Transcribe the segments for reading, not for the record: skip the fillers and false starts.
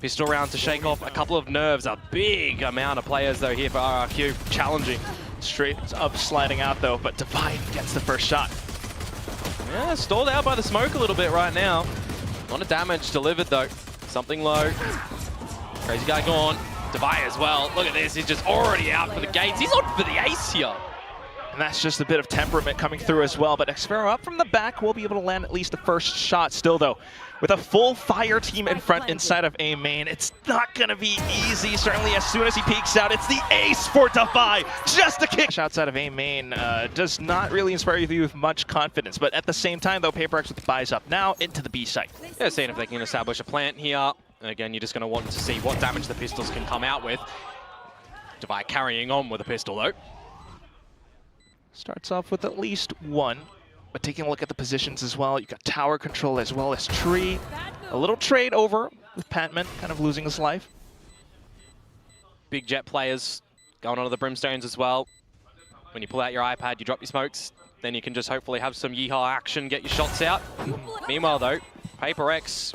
Pistol round to shake off a couple of nerves. A big amount of players though here for RRQ. Challenging. Straight up sliding out though, but Divine gets the first shot. Yeah, stalled out by the smoke a little bit right now. A lot of damage delivered though. Something low. Crazy guy gone. Divine as well. Look at this, he's just already out for the gates. He's on for the ace here. And that's just a bit of temperament coming through as well. But Xfero up from the back will be able to land at least the first shot still though. With a full fire team in front inside of A main, it's not gonna be easy. Certainly as soon as he peeks out, it's the ace for Defy. Just a kick outside of A main does not really inspire you with much confidence. But at the same time though, PRX with the buys up now into the B site. Yeah, seeing if they can establish a plant here. And again, you're just gonna want to see what damage the pistols can come out with. Defy carrying on with a pistol though. Starts off with at least one, but taking a look at the positions as well, you got tower control as well as tree. A little trade over with Patman kind of losing his life. Big jet players going onto the brimstones as well. When you pull out your iPad, you drop your smokes, then you can just hopefully have some yeehaw action, get your shots out. Meanwhile though, PRX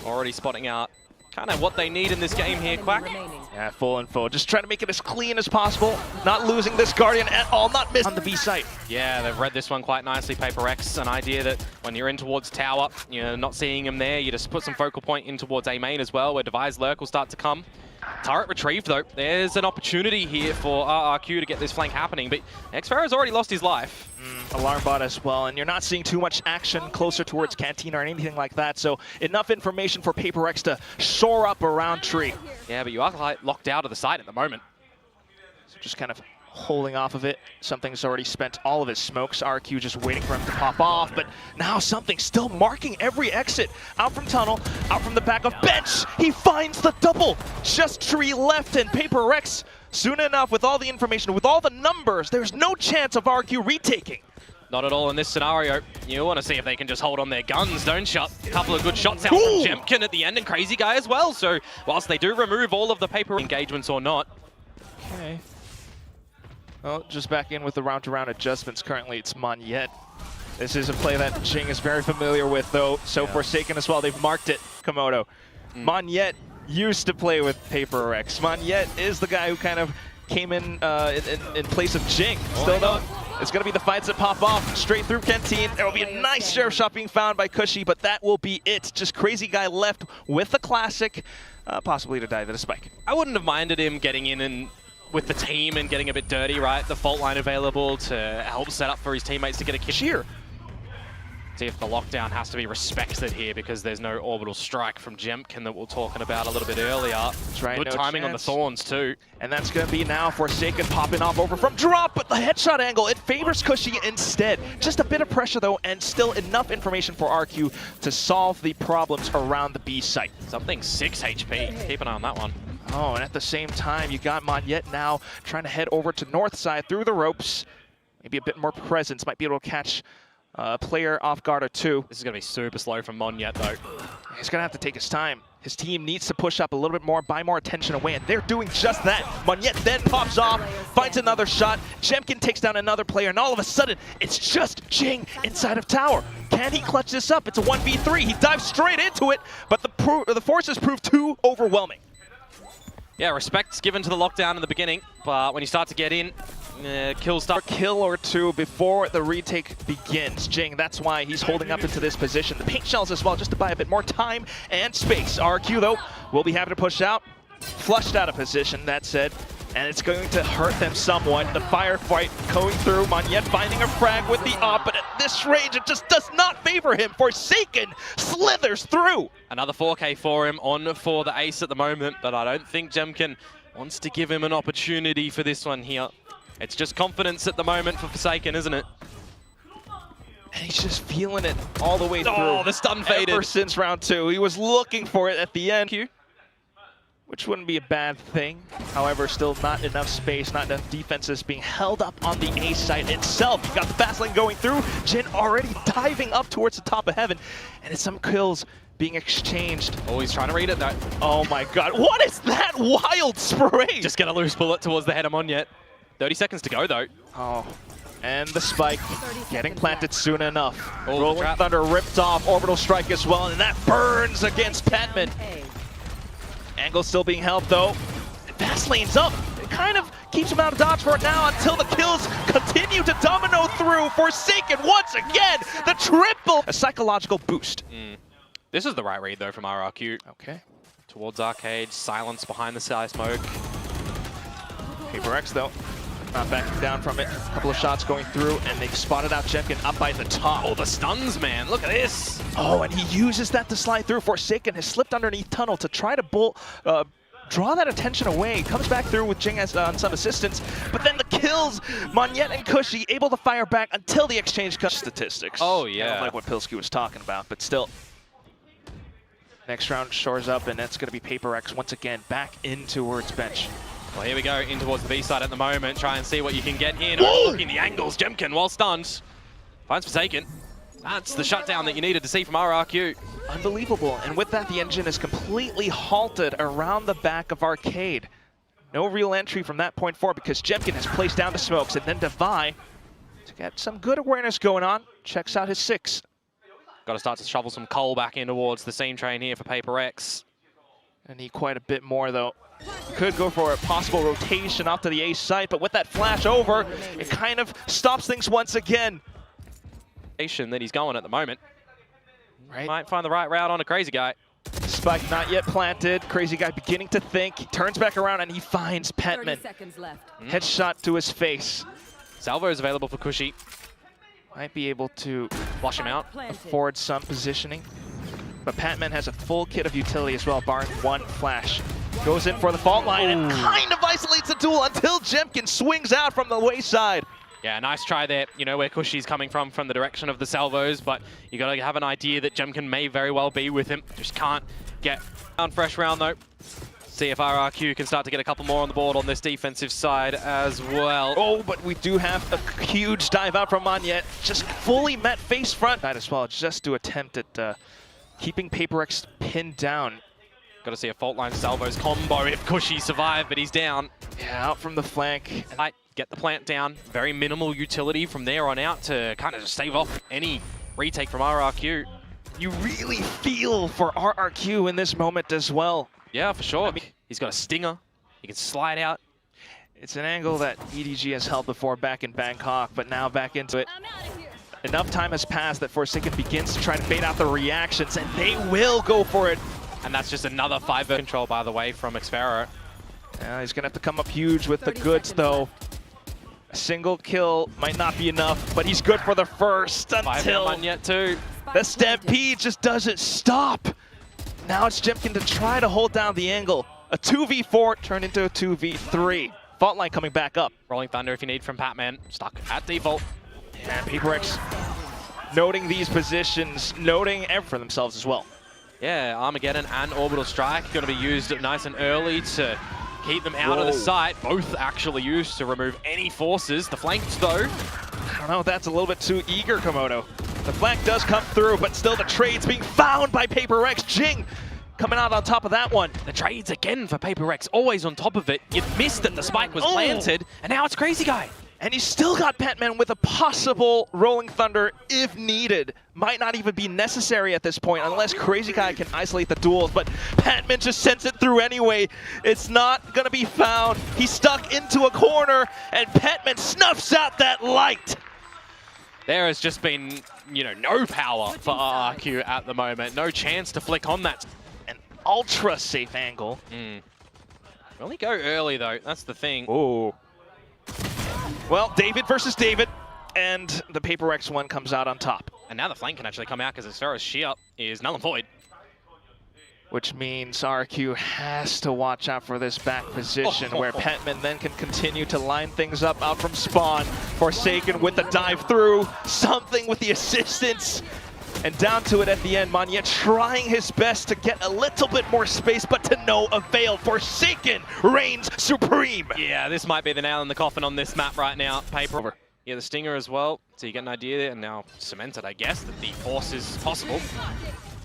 already spotting out kind of what they need in this game here, Quack. Yeah, full info. Just trying to make it as clean as possible. Not losing this Guardian at all, not missing on the B site. Yeah, they've read this one quite nicely, PRX. An idea that when you're in towards tower, you're not seeing him there, you just put some focal point in towards A main as well, where Devi's lurk will start to come. Turret retrieved though. There's an opportunity here for RRQ to get this flank happening, but Xfero's already lost his life. Alarm bot as well, and you're not seeing too much action closer towards Canteen or anything like that, so enough information for PRX to soar up around tree. Yeah, but you are locked out of the site at the moment. So just kind of holding off of it. Something's already spent all of his smokes. RQ just waiting for him to pop off, but now something's still marking every exit. Out from tunnel, out from the back of bench. He finds the double. Just tree left, and PRX soon enough with all the information, with all the numbers, there's no chance of RQ retaking. Not at all in this scenario. You want to see if they can just hold on their guns, don't you? A couple of good shots out from Jemkin at the end, and Crazy Guy as well. So whilst they do remove all of the paper engagements or not. Okay. Well, just back in with the round-to-round adjustments. Currently, it's Monyet. This is a play that Jing is very familiar with, though. So Forsaken as well. They've marked it, Komodo. Monyet used to play with PRX. Monyet is the guy who kind of came in place of Jing. Still though, it's going to be the fights that pop off straight through Canteen. There will be a nice sheriff shot being found by Cushy, but that will be it. Just Crazy Guy left with the classic, possibly to dive at a spike. I wouldn't have minded him getting in and with the team and getting a bit dirty, right? The fault line available to help set up for his teammates to get a kill. Sheer. See if the lockdown has to be respected here because there's no orbital strike from Jemkin that we were talking about a little bit earlier. That's right, Good no timing chance. on the Thorns too. And that's going to be now Forsaken popping off over from drop, but the headshot angle, it favors Cushy instead. Just a bit of pressure though, and still enough information for RQ to solve the problems around the B site. Something 6 HP. Keep an eye on that one. Oh, and at the same time, you got Monyet now trying to head over to north side through the ropes. Maybe a bit more presence, might be able to catch a player off guard or two. This is going to be super slow from Monyet though. He's going to have to take his time. His team needs to push up a little bit more, buy more attention away, and they're doing just that. Monyet then pops off, finds another shot. Jemkin takes down another player, and all of a sudden, it's just Jing inside of tower. Can he clutch this up? It's a 1v3. He dives straight into it, but the forces prove too overwhelming. Yeah, respect's given to the lockdown in the beginning, but when you start to get in, kills start. A kill or two before the retake begins. Jing, that's why he's holding up into this position. The paint shells as well, just to buy a bit more time and space. RQ, though, will be happy to push out. Flushed out of position, that said, and it's going to hurt them somewhat. The firefight going through, Monyet finding a frag with the op, but at this range, it just does not favor him. Forsaken slithers through. Another 4K for him, on for the ace at the moment, but I don't think Jemkin wants to give him an opportunity for this one here. It's just confidence at the moment for Forsaken, isn't it? And he's just feeling it all the way through. Oh, the stun faded. Ever since round 2, he was looking for it at the end. Which wouldn't be a bad thing. However, still not enough space, not enough defenses being held up on the A site itself. You got the fast lane going through. Jin already diving up towards the top of heaven. And it's some kills being exchanged. Oh, he's trying to read it though. Oh my god, what is that wild spray? Just get a loose bullet towards the head of Monyet. 30 seconds to go though. Oh, and the spike getting planted soon enough. Oh, Rolling Thunder ripped off, orbital strike as well, and that burns against Patman. Angle still being held though. Fast lane's up. It kind of keeps him out of dodge for it now until the kills continue to domino through. Forsaken once again, the triple. A psychological boost. This is the right read though from RRQ. Okay. Towards Arcade, silence behind the sky smoke. PRX though, not backing down from it. A couple of shots going through, and they've spotted out Qeon up by the top. Oh, the stuns, man. Look at this. Oh, and he uses that to slide through. Forsaken has slipped underneath tunnel to try to draw that attention away. Comes back through with Jing as on some assistance, but then the kills. Monyet and Cushy able to fire back until the exchange comes. Statistics. Oh, yeah. I don't like what Pilsky was talking about, but still. Next round shores up, and that's going to be PRX once again back in towards bench. Well, here we go, in towards the B side at the moment. Try and see what you can get here. No, looking the angles. Jemkin, well stunned. Finds Forsaken. That's the shutdown that you needed to see from RRQ. Unbelievable. And with that, the engine is completely halted around the back of Arcade. No real entry from that point forward because Jemkin has placed down the smokes, and then Devi, to get some good awareness going on, checks out his 6. Got to start to shovel some coal back in towards the seam train here for PRX. I need quite a bit more though. Could go for a possible rotation off to the A site, but with that flash over, it kind of stops things once again. That he's going at the moment. Right. Might find the right route on a Crazy Guy. Spike not yet planted. Crazy Guy beginning to think. He turns back around and he finds Petman. 30 seconds left. Headshot to his face. Salvo is available for Cushy. Might be able to Flush him out. afford some positioning. But Patman has a full kit of utility as well, barring one flash. Goes in for the fault line and kind of isolates the duel until Jemkin swings out from the wayside. Yeah, nice try there. You know where Cushy's coming from the direction of the salvos, but you got to have an idea that Jemkin may very well be with him. Just can't get on fresh round though. See if RRQ can start to get a couple more on the board on this defensive side as well. Oh, but we do have a huge dive out from Monyet. Just fully met face front as well, just to attempt at keeping PRX pinned down. Got to see a fault line salvos combo if Cushy survived, but he's down. Yeah, out from the flank. Might get the plant down. Very minimal utility from there on out to kind of just stave off any retake from RRQ. You really feel for RRQ in this moment as well. Yeah, for sure. I mean, he's got a stinger. He can slide out. It's an angle that EDG has held before back in Bangkok, but now back into it. Enough time has passed that Forsaken begins to try to bait out the reactions, and they will go for it. And that's just another 5 control, by the way, from Xfero. He's going to have to come up huge with the goods, though. A single kill might not be enough, but he's good for the first until Monyet too. The Stampede just doesn't stop. Now it's Jemkin to try to hold down the angle. A 2v4 turned into a 2v3. Fault line coming back up. Rolling Thunder if you need from Patman. Stuck at default. And PRX noting these positions, noting for themselves as well. Yeah, Armageddon and Orbital Strike going to be used nice and early to keep them out of the site. Both actually used to remove any forces. The flanks, though. I don't know, that's a little bit too eager, Komodo. The flank does come through, but still the trade's being found by PRX. Jing coming out on top of that one. The trades again for PRX, always on top of it. You missed that the spike was planted, and now it's Crazy Guy. And he's still got Patman with a possible Rolling Thunder if needed. Might not even be necessary at this point unless Crazy Guy can isolate the duels, but Patman just sends it through anyway. It's not gonna be found. He's stuck into a corner, and Patman snuffs out that light. There has just been, you know, no power for RRQ at the moment. No chance to flick on that. An ultra safe angle. Only go early though, that's the thing. Oh. Well, David versus David, and the PRX one comes out on top. And now the flank can actually come out because Xfero's shear is null and void. Which means RRQ has to watch out for this back position where Petman then can continue to line things up out from spawn. Forsaken with the dive through, something with the assistance. And down to it at the end, Monyet trying his best to get a little bit more space, but to no avail. Forsaken reigns supreme. Yeah, this might be the nail in the coffin on this map right now. Paper. Yeah, the stinger as well. So you get an idea there, and now cemented, I guess, that the force is possible.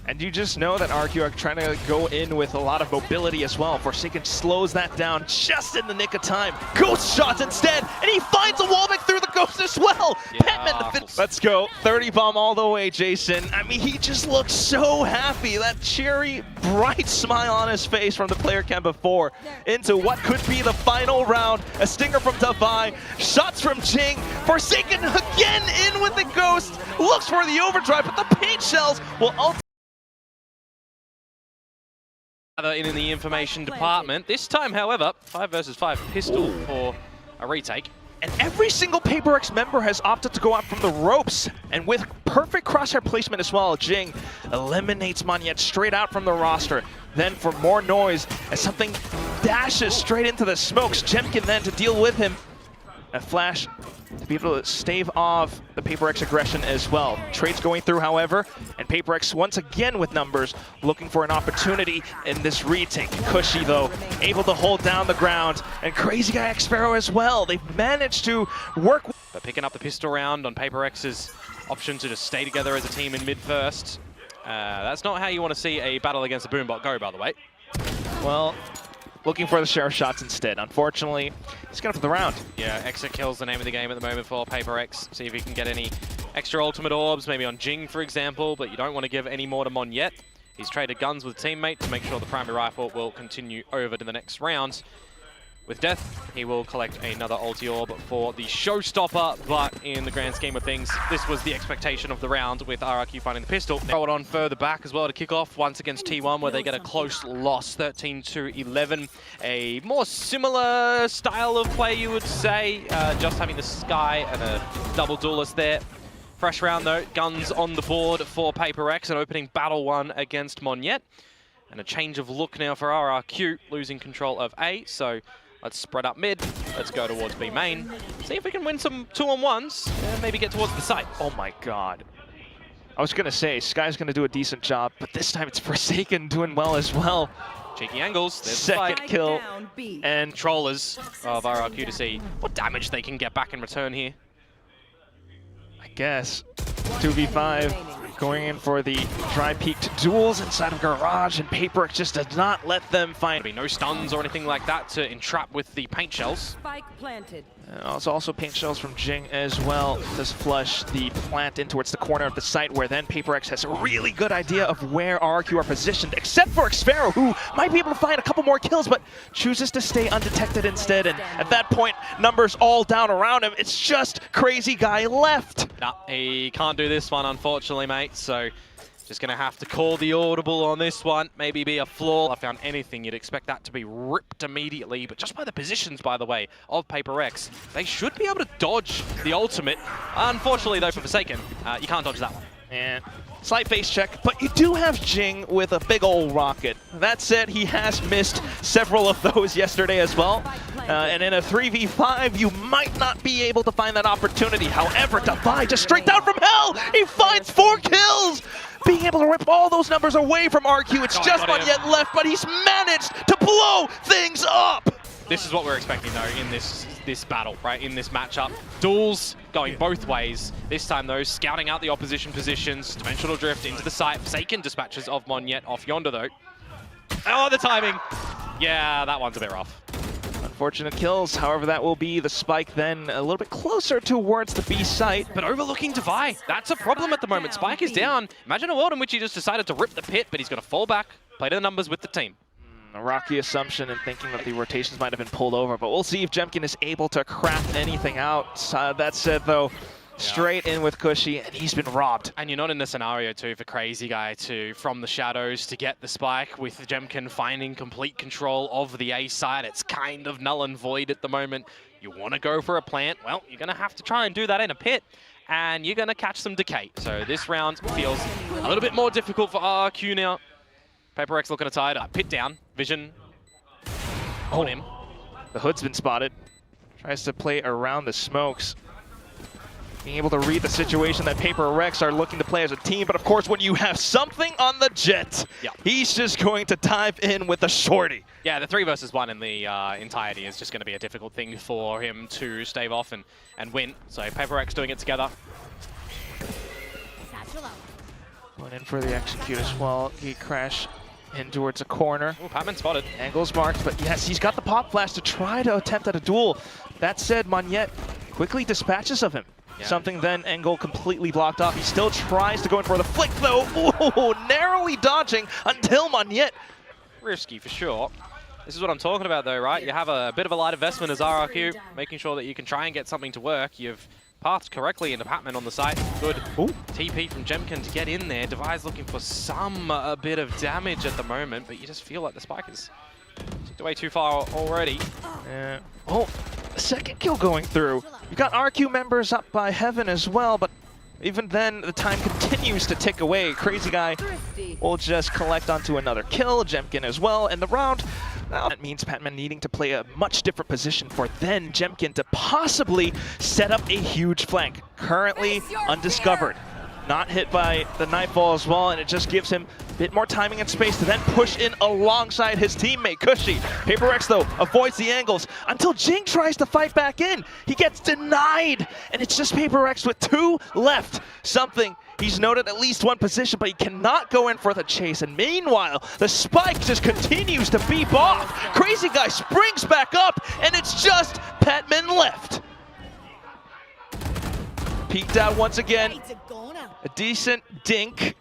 And you just know that RRQ are trying to go in with a lot of mobility as well. Forsaken slows that down just in the nick of time. Ghost shots instead, and he finds a wallbang through the Ghost as well. Yeah. Petman, let's go. 30 bomb all the way, Jason. I mean, he just looks so happy. That cheery, bright smile on his face from the player cam before into what could be the final round. A stinger from Davai, shots from Jing. Forsaken again in with the Ghost. Looks for the overdrive, but the paint shells will ultimately in the information department. This time, however, 5 versus 5 pistol for a retake. And every single PRX member has opted to go out from the ropes. And with perfect crosshair placement as well, Jing eliminates Monyet straight out from the roster. Then for more noise, as something dashes straight into the smokes, Jemkin then to deal with him. A flash to be able to stave off the PRX aggression as well. Trades going through, however, and PRX once again with numbers, looking for an opportunity in this retake. Cushy, though, able to hold down the ground, and Crazy Guy X-Sparrow as well. They've managed to work. But picking up the pistol round on PRX's option to just stay together as a team in mid first. That's not how you want to see a battle against a Boombot go, by the way. Well, looking for the share shots instead. Unfortunately, he's going for the round. Yeah, exit kill's the name of the game at the moment for PRX. See if he can get any extra ultimate orbs, maybe on Jing, for example, but you don't want to give any more to Mon yet. He's traded guns with teammate to make sure the primary rifle will continue over to the next round. With Death, he will collect another ulti orb for the showstopper, but in the grand scheme of things, this was the expectation of the round with RRQ finding the pistol. Throw it on further back as well to kick off once against T1, where they get a close loss, 13-11. A more similar style of play, you would say, just having the Sky and a double duelist there. Fresh round though, guns on the board for PRX, an opening battle one against Monyet. And a change of look now for RRQ, losing control of A, so let's spread up mid, let's go towards B main, see if we can win some 2-on-1s, and maybe get towards the site. Oh my god. I was gonna say, Sky's gonna do a decent job, but this time it's Forsaken doing well as well. Cheeky angles, there's Second the kill, and and controllers of RRQ to see what damage they can get back in return here. I guess 2v5. Going in for the dry-peaked duels inside of Garage, and PRX just does not let them find. There'll be no stuns or anything like that to entrap with the paint shells. Spike planted. Also paint shells from Jing as well. Does flush the plant in towards the corner of the site, where then PRX has a really good idea of where RRQ are positioned, except for X-Sparrow, who might be able to find a couple more kills, but chooses to stay undetected instead. And at that point, numbers all down around him. It's just Crazy Guy left. Nah, he can't do this one, unfortunately, mate. So just going to have to call the audible on this one. Maybe be a flaw. If I found anything, you'd expect that to be ripped immediately. But just by the positions, by the way, of PRX, they should be able to dodge the ultimate. Unfortunately, though, for Forsaken, you can't dodge that one. And slight face check, but you do have Jing with a big old rocket. That said, he has missed several of those yesterday as well. And in a 3v5, you might not be able to find that opportunity. However, Davai just straight down from hell! He finds 4 kills! Being able to rip all those numbers away from RQ. It's just Monyet left, but he's managed to blow things up! This is what we're expecting, though, in this battle, right? In this matchup. Duels going both ways. This time, though, scouting out the opposition positions. Dimensional drift into the site. Forsaken dispatches of Monyet off yonder, though. Oh, the timing! Yeah, that one's a bit rough. Unfortunate kills, however, that will be the spike then a little bit closer towards the B site. But overlooking Davai, that's a problem at the moment. Spike is down. Imagine a world in which he just decided to rip the pit, but he's going to fall back, play to the numbers with the team. A rocky assumption and thinking that the rotations might have been pulled over, but we'll see if Jemkin is able to craft anything out. That said, though, straight in with Cushy, and he's been robbed. And you're not in the scenario, too, for Crazy Guy to, from the shadows, to get the spike with Jemkin finding complete control of the A side. It's kind of null and void at the moment. You want to go for a plant? Well, you're going to have to try and do that in a pit, and you're going to catch some decay. So this round feels a little bit more difficult for RRQ now. PRX looking to tie it up. Pit down. Vision on him. The hood's been spotted. Tries to play around the smokes. Being able to read the situation that PRX are looking to play as a team, but of course when you have something on the Jet, he's just going to dive in with a shorty. Yeah, the 3 versus 1 in the entirety is just going to be a difficult thing for him to stave off and win. So PRX doing it together. Going in for the execute as well. He crash in towards a corner. Oh, Patman spotted. Angle's marked, but yes, he's got the pop flash to try to attempt at a duel. That said, Monette quickly dispatches of him. Yeah. Something then Angle completely blocked off. He still tries to go in for the flick though. Ooh, narrowly dodging until Monette. Risky for sure. This is what I'm talking about though, right? You have a bit of a light investment as RRQ, making sure that you can try and get something to work. You've pathed correctly into Patman on the site. Good TP from Jemkin to get in there. Devi's looking for some bit of damage at the moment, but you just feel like the spike is ticked away too far already. Yeah. Oh, second kill going through. You've got RQ members up by Heaven as well, but even then, the time continues to tick away. Crazy Guy will just collect onto another kill, Jemkin as well, and the round, well, that means Patman needing to play a much different position for then Jemkin to possibly set up a huge flank. Currently undiscovered. Not hit by the Nightfall as well, and it just gives him a bit more timing and space to then push in alongside his teammate, Cushy. PRX, though, avoids the angles until Jing tries to fight back in. He gets denied, and it's just PRX with 2 left. Something he's noted at least one position, but he cannot go in for the chase. And meanwhile, the spike just continues to beep off. Crazy Guy springs back up, and it's just Patman left. Peeked out once again. A decent dink.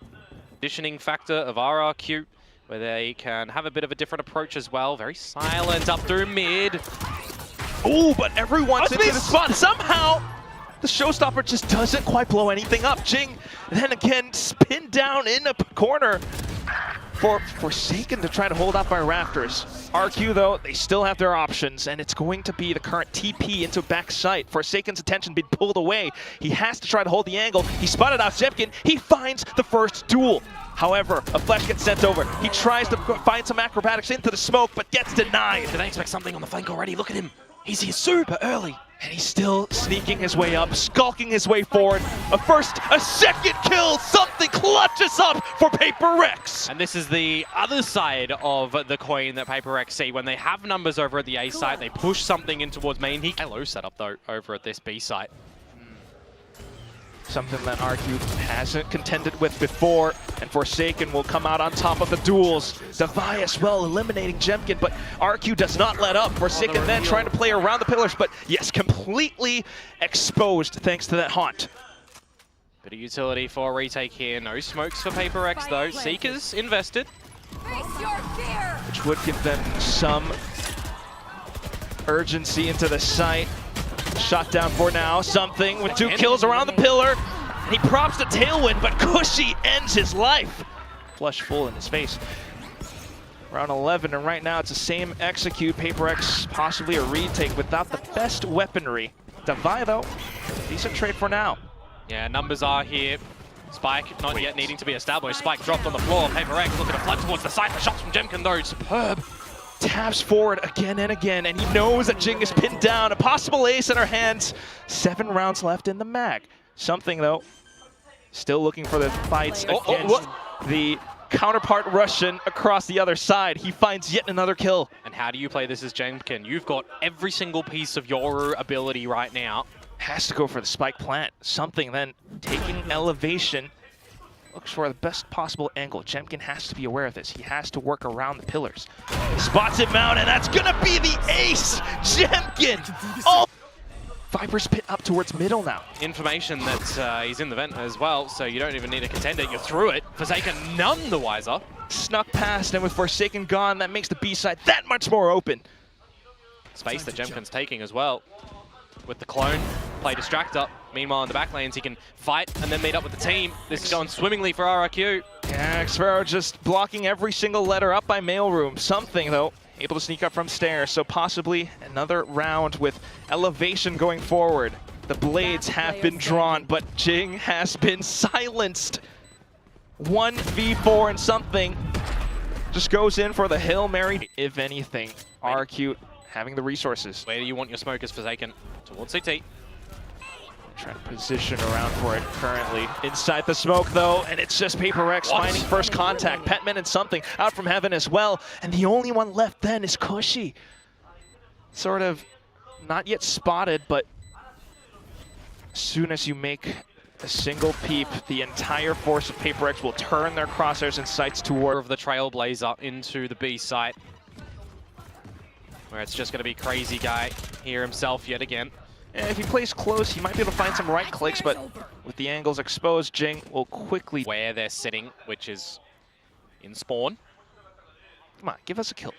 Conditioning factor of RRQ, where they can have a bit of a different approach as well. Very silent up through mid. Ooh, but everyone's into the spot. Somehow, the showstopper just doesn't quite blow anything up. Jing, then again, pinned down in a corner for Forsaken to try to hold up by Raptors. RQ, though, they still have their options, and it's going to be the current TP into backside. Forsaken's attention being pulled away. He has to try to hold the angle. He spotted out Jemkin. He finds the first duel. However, a flash gets sent over. He tries to find some acrobatics into the smoke, but gets denied. Do they expect something on the flank already? Look at him. He's here super early. And he's still sneaking his way up, skulking his way forward. A second kill, something clutches up for PRX. And this is the other side of the coin that PRX see. When they have numbers over at the A site, they push something in towards main. Hello setup though over at this B site. Something that RQ hasn't contended with before, and Forsaken will come out on top of the duels. Devi as well eliminating Jemkin, but RQ does not let up. Forsaken then trying to play around the pillars, but yes, completely exposed thanks to that haunt. Bit of utility for a retake here. No smokes for PRX though. Seekers invested. Which would give them some urgency into the site. Shot down for now, something with 2 kills around the pillar. And he props the tailwind, but Cushy ends his life. Flush full in his face. Round 11, and right now it's the same execute. PRX possibly a retake without the best weaponry. Devi though, decent trade for now. Yeah, numbers are here. Spike not yet needing to be established. Spike dropped on the floor. PRX looking to flood towards the side. The shots from Jemkin though, superb. Taps forward again and again, and he knows that Jing is pinned down. A possible ace in our hands. 7 rounds left in the mag. Something, though, still looking for the fights against the counterpart Russian across the other side. He finds yet another kill. And how do you play this as Jemkin? You've got every single piece of your ability right now. Has to go for the spike plant. Something then taking elevation. Looks for the best possible angle. Jemkin has to be aware of this. He has to work around the pillars. Spots him out, and that's gonna be the ace! Jemkin! Oh! Viper's pit up towards middle now. Information that he's in the vent as well, so you don't even need a contender. You're through it. Forsaken none the wiser. Snuck past, and with Forsaken gone, that makes the B side that much more open. Space that Jemkin's taking as well. With the clone, play distract up. Meanwhile, in the back lanes, he can fight and then meet up with the team. This is going swimmingly for RRQ. Yeah, Xfero just blocking every single letter up by mailroom. Something, though, able to sneak up from stairs, so possibly another round with elevation going forward. The blades have been drawn, but Jing has been silenced. 1v4 and something just goes in for the Hail Mary. If anything, RRQ having the resources. Where do you want your smokers, Forsaken? Towards CT. Trying to position around for it currently. Inside the smoke though, and it's just PRX finding first contact. Patman and something out from Heaven as well. And the only one left then is Cushy. Sort of not yet spotted, but as soon as you make a single peep, the entire force of PRX will turn their crosshairs and sights toward of the Trailblazer into the B site, where it's just going to be Crazy Guy here himself yet again. And if he plays close, he might be able to find some right clicks, but with the angles exposed, Jing will quickly... Where they're sitting, which is in spawn. Come on, give us a kill.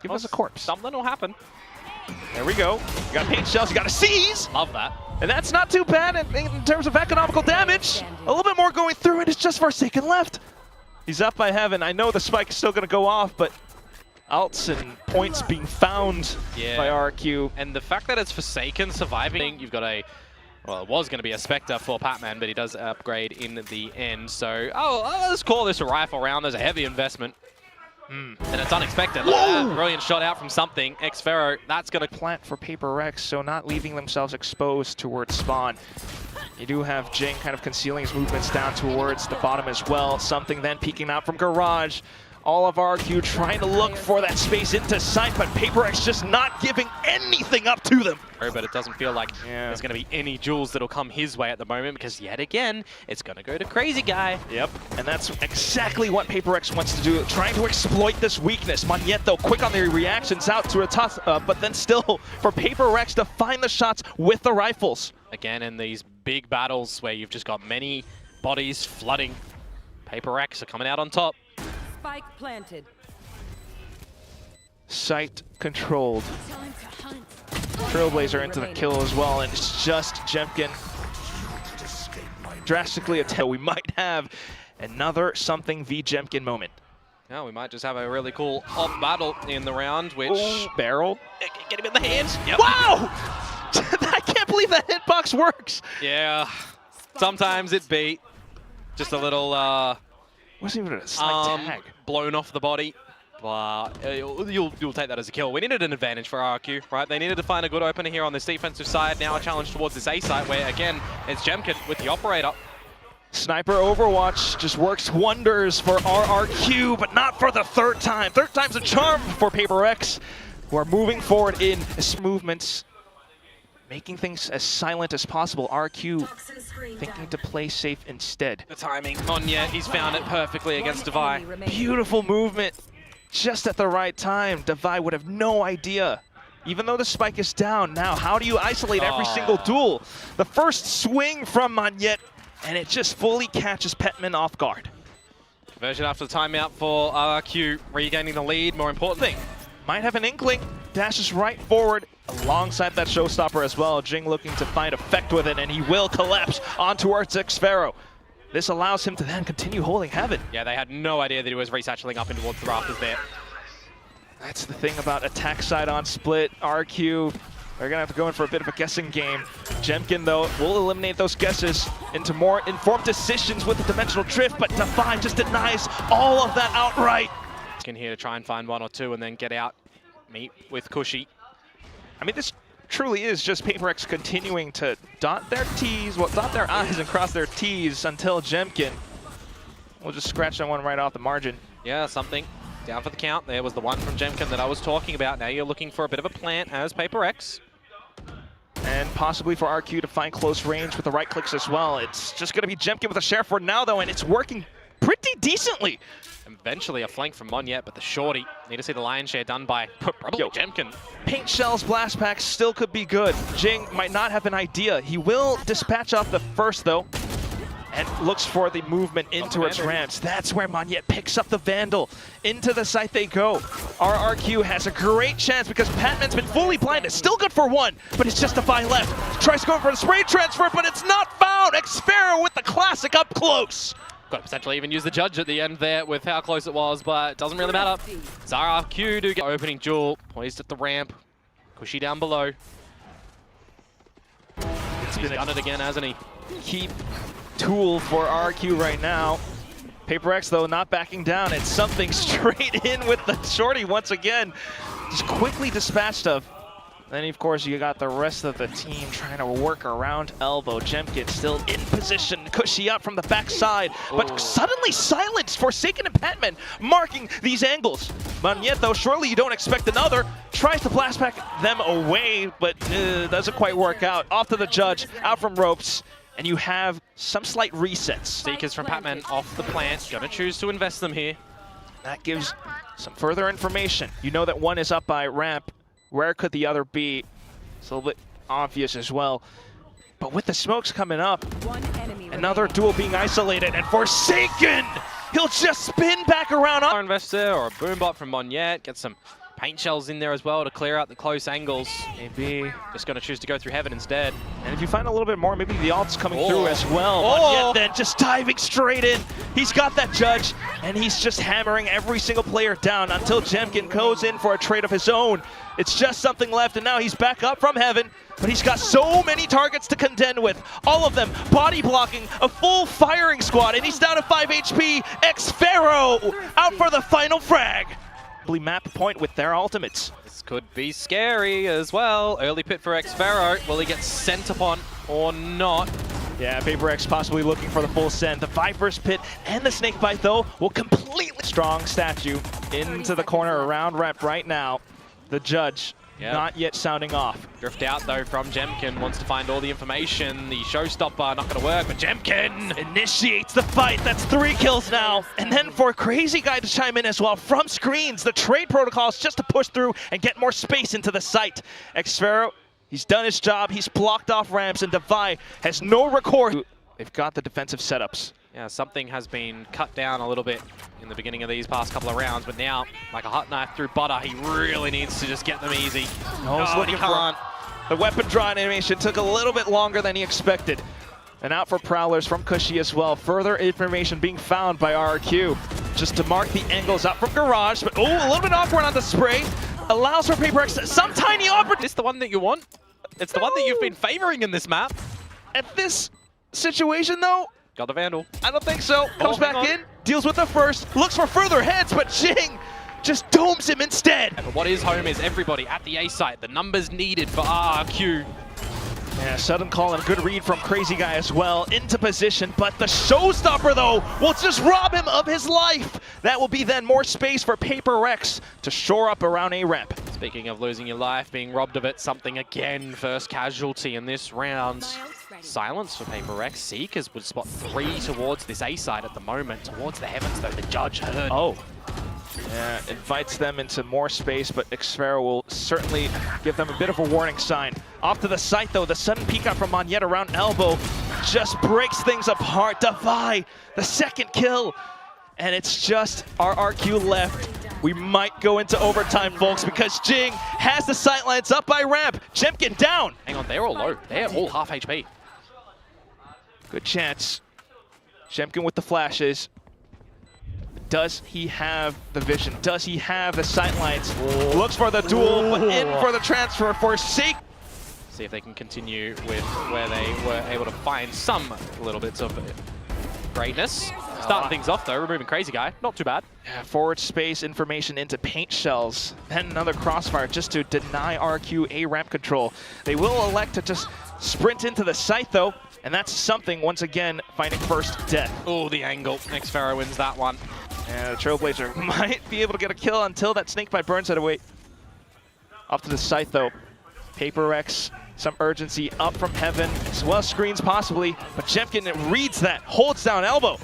Give us a corpse. Something will happen. There we go. You got paint shells, you got a seize! Love that. And that's not too bad in terms of economical damage. A little bit more going through, and it's just Forsaken left. He's up by heaven. I know the spike is still going to go off, but ults and points being found by RRQ. And the fact that it's Forsaken surviving, you've got a, well, it was going to be a Spectre for Patman, but he does upgrade in the end. So, let's call this a rifle round. There's a heavy investment. And it's unexpected. Look at that. Brilliant shot out from something. Xfero, that's going to plant for PRX, so not leaving themselves exposed towards spawn. You do have Jing kind of concealing his movements down towards the bottom as well. Something then peeking out from Garage. All of RRQ trying to look for that space into sight, but PRX just not giving anything up to them. But it doesn't feel like there's going to be any jewels that'll come his way at the moment, because yet again, it's going to go to Crazy Guy. Yep, and that's exactly what PRX wants to do, trying to exploit this weakness. Monyet, though, quick on the reactions out to a toss, but then still for PRX to find the shots with the rifles. Again, in these big battles where you've just got many bodies flooding, PRX are coming out on top. Spike planted. Sight controlled. Trailblazer into the kill as well, and it's just Jemkin drastically attacked. We might have another something v Jemkin moment. Yeah, we might just have a really cool off battle in the round, which... Barrel. Get him in the hands. Yep. Wow! I can't believe that hitbox works. Yeah, sometimes it beat. Just a little... wasn't even a slight tag. Blown off the body. You'll take that as a kill. We needed an advantage for RRQ, right? They needed to find a good opener here on this defensive side. Now a challenge towards this A site where, again, it's Jemkin with the operator. Sniper Overwatch just works wonders for RRQ, but not for the third time. Third time's a charm for PRX, who are moving forward in movements, making things as silent as possible. RRQ thinking to play safe instead. The timing on yet, he's found it perfectly against Devi. Beautiful movement. Just at the right time. Devi would have no idea. Even though the spike is down now, how do you isolate every single duel? The first swing from Monyet, and it just fully catches Petman off guard. Conversion after the timeout for RRQ, regaining the lead. More important thing, might have an inkling. Dashes right forward alongside that showstopper as well. Jing looking to find effect with it, and he will collapse on towards Xfero. This allows him to then continue holding heaven. Yeah, they had no idea that he was resatcheling up in towards the rafters there. That's the thing about attack side on split. RQ, they're gonna have to go in for a bit of a guessing game. Jemkin, though, will eliminate those guesses into more informed decisions with the dimensional drift, but Devi just denies all of that outright. In here to try and find one or two and then get out, meet with Cushy. I mean, this truly is just PRX continuing to dot their T's, dot their I's and cross their T's until Jemkin will just scratch that one right off the margin. Yeah, something down for the count. There was the one from Jemkin that I was talking about. Now you're looking for a bit of a plant as PRX. And possibly for RQ to find close range with the right clicks as well. It's just going to be Jemkin with a share for now, though, and it's working pretty decently. Eventually a flank from Monyet, but the shorty. Need to see the lion's share done by probably Jemkin. Paint shells, blast packs still could be good. Jing might not have an idea. He will dispatch off the first, though, and looks for the movement into its ramps. That's where Monyet picks up the Vandal. Into the site they go. RRQ has a great chance because Patman's been fully blinded. Still good for one, but it's just Devi left. Tries to go for the spray transfer, but it's not found. Xfero with the classic up close. Got to potentially even use the judge at the end there with how close it was, but it doesn't really matter. RRQ do get opening jewel, poised at the ramp. Cushy down below. He's done it again, hasn't he? Keep tool for RRQ right now. PRX, though, not backing down. It's something straight in with the shorty once again. Just quickly dispatched of. Then, of course, you got the rest of the team trying to work around elbow. Jemkin still in position, Cushy up from the backside, but suddenly silenced. Forsaken and Patman marking these angles. Monyet, though, surely you don't expect another. Tries to blast back them away, but doesn't quite work out. Off to the judge, out from ropes. and you have some slight resets. Seekers from Patman off the plant. Gonna choose to invest them here. That gives some further information. You know that one is up by ramp. Where could the other be? It's a little bit obvious as well. But with the smokes coming up, another duel being isolated, and Forsaken! He'll just spin back around. Our investor or a boombot from Monyet. Get some paint shells in there as well to clear out the close angles. Maybe. Just gonna choose to go through heaven instead. And if you find a little bit more, maybe the ult's coming through as well. Oh. Monyet then just diving straight in. He's got that judge, and he's just hammering every single player down until Jemkin goes in for a trade of his own. It's just something left, and now he's back up from heaven, but he's got so many targets to contend with. All of them body blocking, a full firing squad, and he's down to 5 HP. Xpharaoh out for the final frag. Map point with their ultimates. This could be scary as well. Early pit for Xpharaoh. Will he get sent upon or not? Yeah, PRX possibly looking for the full send. The Viper's Pit and the Snakebite, though, will completely strong statue into the corner around ramp right now. The judge not yet sounding off. Drift out, though, from Jemkin. Wants to find all the information. The showstopper not going to work, but Jemkin initiates the fight. That's 3 kills now. And then for Crazy Guy to chime in as well from screens. The trade protocols just to push through and get more space into the site. Xpharaoh, he's done his job. He's blocked off ramps, and Devi has no recourse. They've got the defensive setups. Yeah, something has been cut down a little bit in the beginning of these past couple of rounds, but now, like a hot knife through butter, he really needs to just get them easy. Oh, he can't. The weapon draw animation took a little bit longer than he expected. And out for Prowlers from Cushy as well. Further information being found by RRQ. Just to mark the angles up from Garage, but oh, a little bit awkward on the spray. Allows for PRX some tiny opportunity. It's the one that you want. It's the one that you've been favoring in this map. At this situation, though, got the Vandal. I don't think so. Comes back in, deals with the first, looks for further heads, but Jing just domes him instead. But what is home is everybody at the A site. The numbers needed for RRQ. Yeah, sudden call and a good read from Crazy Guy as well into position, but the showstopper, though, will just rob him of his life. That will be then more space for PRX to shore up around a ramp. Speaking of losing your life, being robbed of it, something again, first casualty in this round. Silence for PRX. Seekers would spot 3 towards this A side at the moment. Towards the heavens, though, the judge heard. Oh. Yeah, invites them into more space, but Xpharaoh will certainly give them a bit of a warning sign. Off to the site, though, the sudden peek out from Monyet around elbow just breaks things apart. Devi, the second kill, and it's just RRQ left. We might go into overtime, folks, because Jing has the sightlines up by ramp. Jemkin down. Hang on, they're all low. They're all half HP. Good chance. Jemkin with the flashes. Does he have the vision? Does he have the sightlines? Looks for the duel, but in for the transfer for Seek. See if they can continue with where they were able to find some little bits of greatness. Starting things off, though, removing Crazy Guy. Not too bad. Yeah, forward space information into paint shells. Then another crossfire just to deny RQ A ramp control. They will elect to just sprint into the site, though. And that's something, once again, finding first death. Oh, the angle. Xpharaoh wins that one. And the Trailblazer might be able to get a kill until that Snakebite burns it away. Up to the site, though. PRX, some urgency up from heaven, as well as screens possibly. But Jemkin reads that, holds down elbow.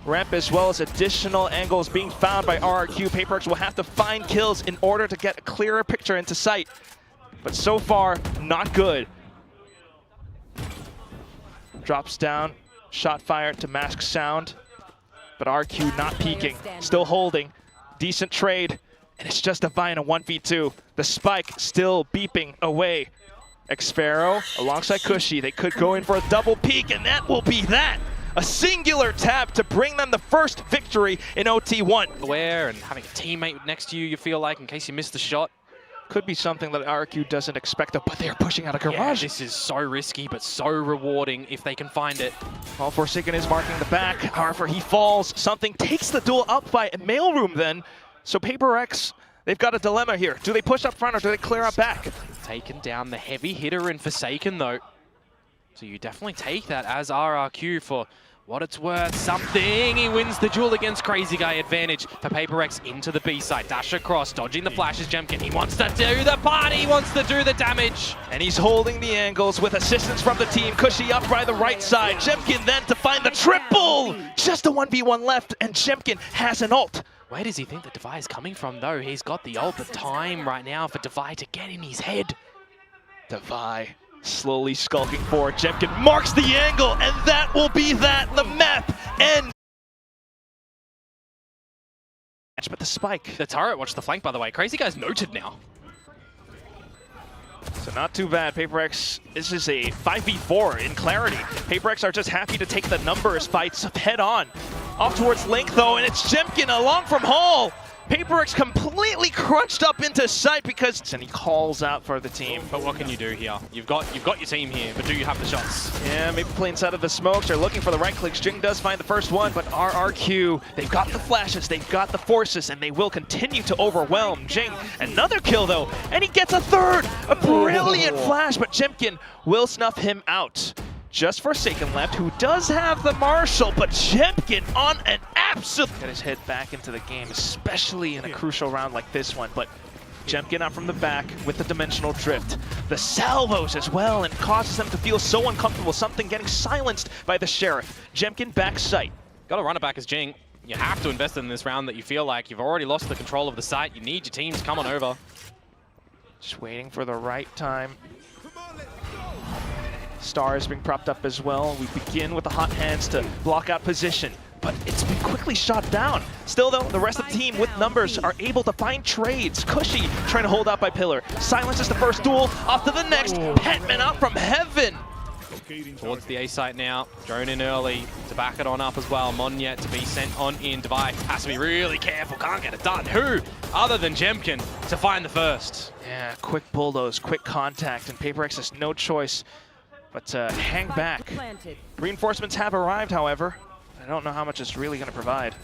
Ramp as well as additional angles being found by RRQ. PRX will have to find kills in order to get a clearer picture into sight. But so far, not good. Drops down, shot fire to mask sound. But RQ not peeking, still holding. Decent trade, and it's just Devi in a 1v2. The spike still beeping away. Xpharaoh alongside Cushy. They could go in for a double peek, and that will be that. A singular tap to bring them the first victory in OT1. Aware and having a teammate next to you, you feel like, in case you miss the shot. Could be something that RQ doesn't expect, but they're pushing out a garage. Yeah, this is so risky, but so rewarding if they can find it. Well, Forsaken is marking the back. However, he falls. Something takes the duel up by a mailroom then. So PRX, they've got a dilemma here. Do they push up front or do they clear up back? Taken down the heavy hitter in Forsaken, though. So you definitely take that as RRQ for what it's worth, something. He wins the duel against Crazy Guy. Advantage for PRX into the B side. Dash across, dodging the flashes. Jemkin, he wants to do the party, he wants to do the damage. And he's holding the angles with assistance from the team. Cushy up by the right side. Jemkin then to find the triple. Just a 1v1 left, and Jemkin has an ult. Where does he think that Devi is coming from, though? He's got the ult, the time right now for Devi to get in his head. Devi slowly skulking forward. Jemkin marks the angle, and that will be that. The map ends. But the spike. The turret, watch the flank, by the way. Crazy Guy's noted now. So not too bad. PRX, this is a 5v4 in clarity. PRX are just happy to take the numbers fights head on. Off towards Link though, and it's Jemkin along from Hall. PRX completely crunched up into sight because, and he calls out for the team. But what can you do here? You've got your team here, but do you have the shots? Yeah, maybe play inside of the smokes. They're looking for the right clicks. Jing does find the first one, but RRQ, they've got the flashes, they've got the forces, and they will continue to overwhelm Jing. Another kill though, and he gets a third! A brilliant flash, but Jemkin will snuff him out. Just Forsaken left, who does have the Marshall, but Jemkin on an absolute... Get his head back into the game, especially in a crucial round like this one, but Jemkin up from the back with the dimensional drift. The salvos as well, and causes them to feel so uncomfortable, something getting silenced by the Sheriff. Jemkin back sight. Got to run it back as Jing. You have to invest in this round that you feel like you've already lost the control of the site. You need your team to come on over. Just waiting for the right time. Star is being propped up as well. We begin with the hot hands to block out position, but it's been quickly shot down. Still though, the rest of the team with numbers are able to find trades. Cushy trying to hold out by Pillar. Silences the first duel, off to the next. Petman out from heaven. Towards the A site now. Drone in early to back it on up as well. Monyet to be sent on in. Devi has to be really careful, can't get it done. Who other than Jemkin to find the first? Yeah, quick bulldoze, quick contact, and PRX has no choice but hang back. Reinforcements have arrived, however. I don't know how much it's really going to provide.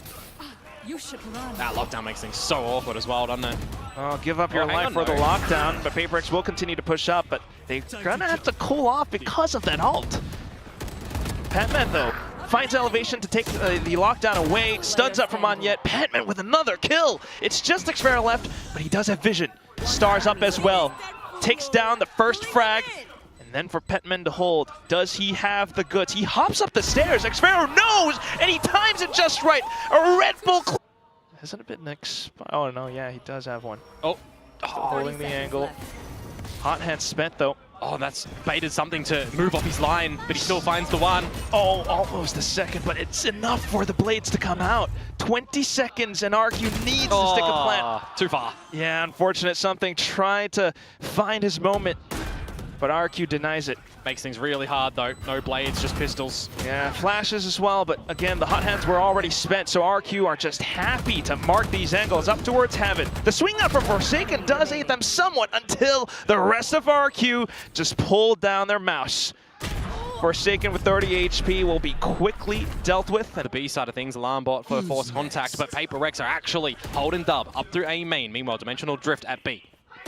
You should run. That lockdown makes things so awkward as well, doesn't it? Oh, give up your life for the lockdown, but PRX will continue to push up, but they're going to have to cool off because of that ult. Petman, though, finds elevation to take the lockdown away, stuns up from Monyet. Petman with another kill. It's just Xfera left, but he does have vision. Stars up as well. Takes down the first frag. And then for Petman to hold, does he have the goods? He hops up the stairs, Xfera knows, and he times it just right. A Red Bull... Hasn't it been oh no, yeah, he does have one. Oh. Holding the angle. Hot hand spent though. Oh, that's baited something to move off his line, but he still finds the one. Oh, almost a second, but it's enough for the blades to come out. 20 seconds and RQ needs to stick a plant. Too far. Yeah, unfortunate something. Tried to find his moment, but RQ denies it. Makes things really hard though. No blades, just pistols. Yeah, flashes as well, but again, the hot hands were already spent, so RQ are just happy to mark these angles up towards heaven. The swing out from Forsaken does aid them somewhat until the rest of RQ just pulled down their mouse. Forsaken with 30 HP will be quickly dealt with. The B side of things, alarm bot for force contact, but PRX are actually holding dub up through A main. Meanwhile, dimensional drift at B.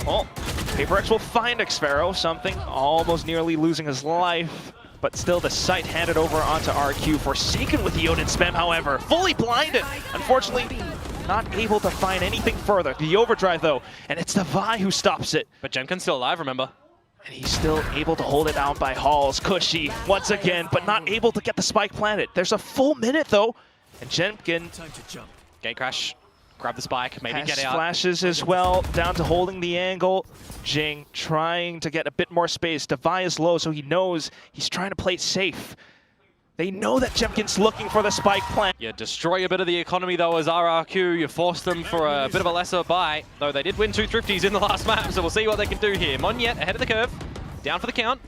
Oh, PRX will find Xfero, something almost nearly losing his life, but still the sight handed over onto RQ. Forsaken with the Odin spam, however, fully blinded. Unfortunately, not able to find anything further. The overdrive though, and it's Devi who stops it. But Jemkin's still alive, remember? And he's still able to hold it out by Halls. Cushy once again, but not able to get the spike planted. There's a full minute though, and Jemkin... Gate crash. Grab the spike, maybe has get out. Flashes as well, down to holding the angle. Jing trying to get a bit more space. Devi is low, so he knows he's trying to play it safe. They know that Jemkin's looking for the spike plant. You destroy a bit of the economy though as RRQ. You force them for a bit of a lesser buy, though they did win 2 thrifties in the last map, so we'll see what they can do here. Monyet ahead of the curve, down for the count.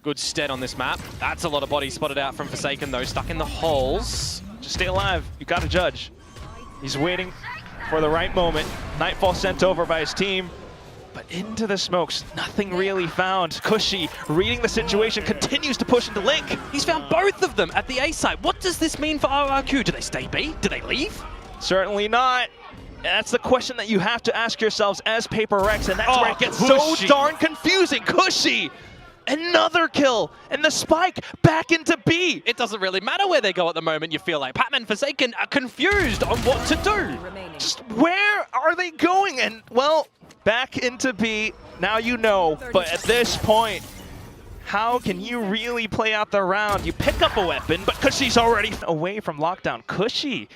Good stead on this map. That's a lot of bodies spotted out from Forsaken though, stuck in the holes. Just stay alive, you gotta judge. He's waiting for the right moment. Nightfall sent over by his team, but into the smokes, nothing really found. Cushy, reading the situation, continues to push into Link. He's found both of them at the A site. What does this mean for RRQ? Do they stay B? Do they leave? Certainly not. That's the question that you have to ask yourselves as PRX, and that's where it gets so darn confusing. Cushy Another kill, and the spike back into B. It doesn't really matter where they go at the moment, you feel like. Patman Forsaken are confused on what to do. Remaining. Just where are they going? And, well, back into B. Now you know, but at this point, how can you really play out the round? You pick up a weapon, but Cushy's already away from lockdown. Cushy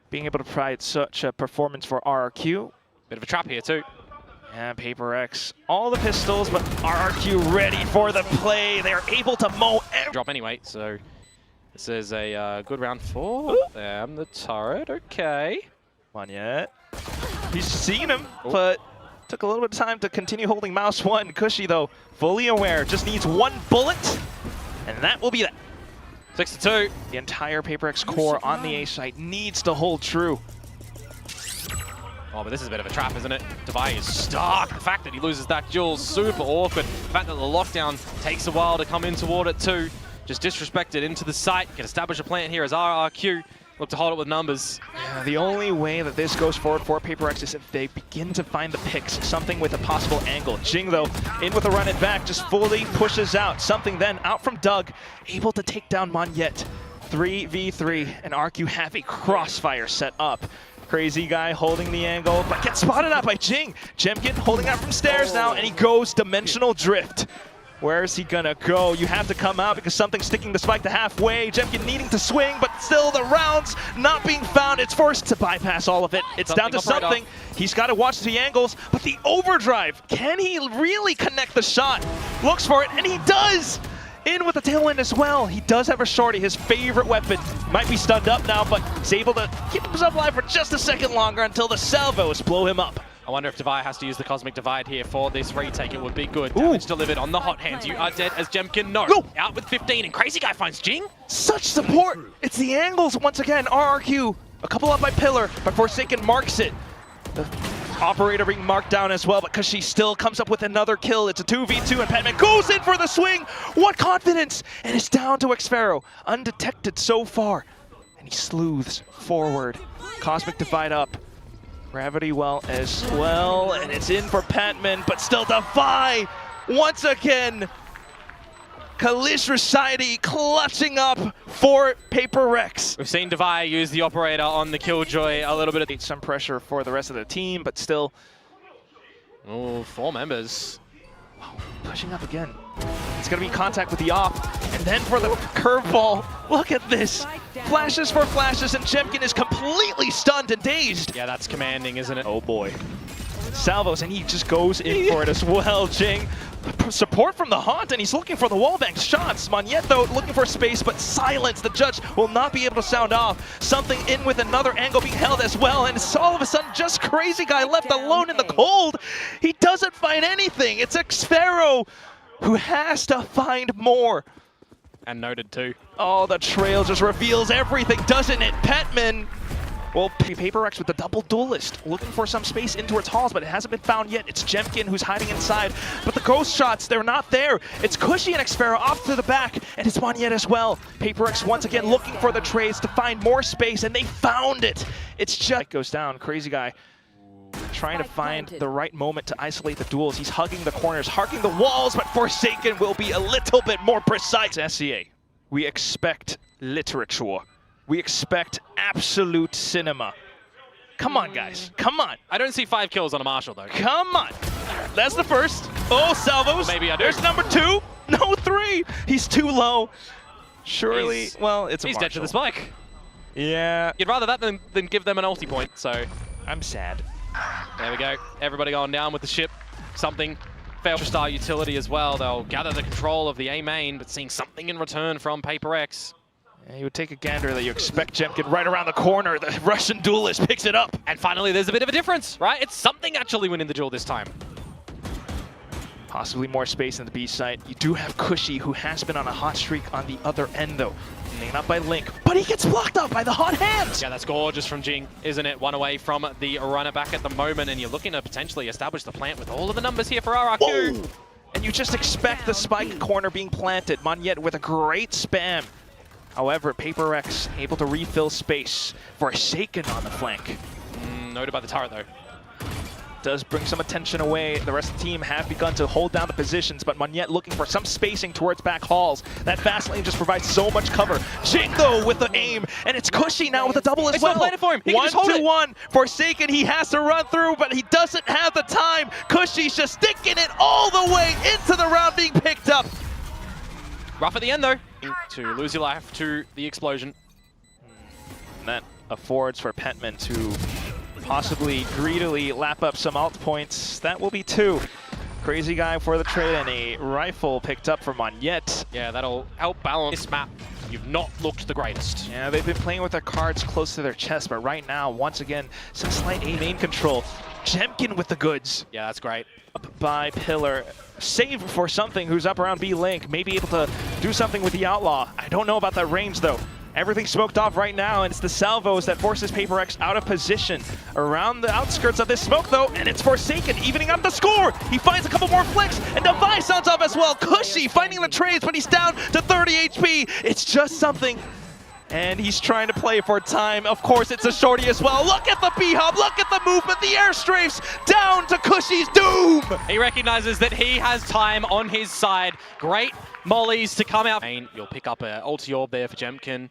being able to provide such a performance for RRQ. Bit of a trap here too. Yeah, PRX, all the pistols, but RRQ ready for the play. They are able to mow Drop anyway, so this is a good round for them. The turret, okay. Come on yet. He's seen him, but took a little bit of time to continue holding mouse one. Cushy, though, fully aware, just needs one bullet, and that will be that. 6-2. The entire PRX core on the A site needs to hold true. Oh, but this is a bit of a trap, isn't it? Devi is stuck. The fact that he loses that duel, super awkward. The fact that the lockdown takes a while to come in toward it too. Just disrespected into the site. Can establish a plant here as RRQ look to hold it with numbers. Yeah, the only way that this goes forward for PRX is if they begin to find the picks, something with a possible angle. Jing, though, in with a run it back, just fully pushes out. Something then out from Doug, able to take down Monyet. 3v3, and RQ have a crossfire set up. Crazy guy holding the angle, but gets spotted out by Jing. Jemkin holding out from stairs now, and he goes dimensional drift. Where is he gonna go? You have to come out because something's sticking the spike to halfway. Jemkin needing to swing, but still the rounds not being found. It's forced to bypass all of it. It's down to something. He's got to watch the angles, but the overdrive, can he really connect the shot? Looks for it, and he does! In with the tailwind as well. He does have a shorty, his favorite weapon. Might be stunned up now, but he's able to keep himself alive for just a second longer until the salvos blow him up. I wonder if Devi has to use the Cosmic Divide here for this retake. It would be good. Damage delivered on the hot hands. You are dead as Jemkin. No. Out with 15, and Crazy Guy finds Jing. Such support. It's the angles once again. RRQ, a couple up by Pillar, but Forsaken marks it. The operator being marked down as well, because she still comes up with another kill. It's a 2v2, and Patman goes in for the swing. What confidence! And it's down to Xfero, undetected so far. And he sleuths forward. Cosmic Divide up. Gravity well as well, and it's in for Patman, but still Devi once again. Kalish Rashidi clutching up for PRX. We've seen Devi use the operator on the Killjoy a little bit of some pressure for the rest of the team, but still. Oh, 4 members. Wow, pushing up again. It's gonna be contact with the op, and then for the curveball. Look at this. Flashes for flashes, and Jemkin is completely stunned and dazed. Yeah, that's commanding, isn't it? Oh boy. Salvos, and he just goes in for it as well, Jing. Support from the Haunt, and he's looking for the wallbang shots. Monyet, though, looking for space, but silence. The judge will not be able to sound off. Something in with another angle being held as well, and it's all of a sudden just Crazy Guy left alone in the cold. He doesn't find anything. It's Xfero who has to find more. And noted too. Oh, the trail just reveals everything, doesn't it? Patman. Well, PRX with the double duelist, looking for some space in towards halls, but it hasn't been found yet. It's Jemkin who's hiding inside, but the ghost shots, they're not there. It's Cushy and Xfero off to the back, and it's Monyet as well. PRX once again looking for the trades to find more space, and they found it. It's just goes down. Crazy Guy trying to find the right moment to isolate the duels. He's hugging the corners, hugging the walls, but Forsaken will be a little bit more precise. SCA, we expect literature. We expect absolute cinema. Come on, guys. Come on. I don't see 5 kills on a Marshall, though. Come on. That's the first. Oh, salvos. Maybe I do. There's number 2. No, 3. He's too low. Surely, well, it's a He's Marshall. dead to the spike. Yeah. You'd rather that than give them an ulti point, so. I'm sad. There we go. Everybody going down with the ship. Something. Fail star utility as well. They'll gather the control of the A main, but seeing something in return from PRX. Yeah, you would take a gander that you expect Jemkin right around the corner. The Russian duelist picks it up. And finally, there's a bit of a difference, right? It's something actually winning the duel this time. Possibly more space in the B site. You do have Cushy, who has been on a hot streak on the other end, though. Taken up by Link, but he gets blocked up by the hot hands! Yeah, that's gorgeous from Jing, isn't it? One away from the runner back at the moment, and you're looking to potentially establish the plant with all of the numbers here for RRQ. Whoa. And you just expect the spike corner being planted. Monyet with a great spam. However, PRX able to refill space. Forsaken on the flank. Noted by the turret, though. does bring some attention away. The rest of the team have begun to hold down the positions, but Monette looking for some spacing towards back halls. That fast lane just provides so much cover. Jing though with the aim, and it's Cushy now with a double as It's well. not playing it for him. He can just hold it. 1-2-1. Forsaken, he has to run through, but he doesn't have the time. Cushy's just sticking it all the way into the round, being picked up. Rough at the end though, to lose your life to the explosion. And that affords for Petman to possibly greedily lap up some alt points. That will be 2. Crazy guy for the trade, and a rifle picked up for Monette. Yeah, that'll help balance this map. You've not looked the greatest. Yeah, they've been playing with their cards close to their chest, but right now, once again, some slight aim control. Jemkin with the goods. Yeah, that's great. Up by Pillar. Save for something who's up around B-Link. Maybe able to do something with the Outlaw. I don't know about that range, though. Everything's smoked off right now, and it's the salvos that forces PRX out of position. Around the outskirts of this smoke, though, and it's Forsaken evening up the score. He finds a couple more flicks, and Device sounds off as well. Cushy finding the trades, but he's down to 30 HP. It's just something. And he's trying to play for time. Of course, it's a shorty as well. Look at the B-Hub, look at the movement, the airstrafes down to Cushy's doom. He recognizes that he has time on his side. Great mollies to come out. You'll pick up an ulti orb there for Jemkin.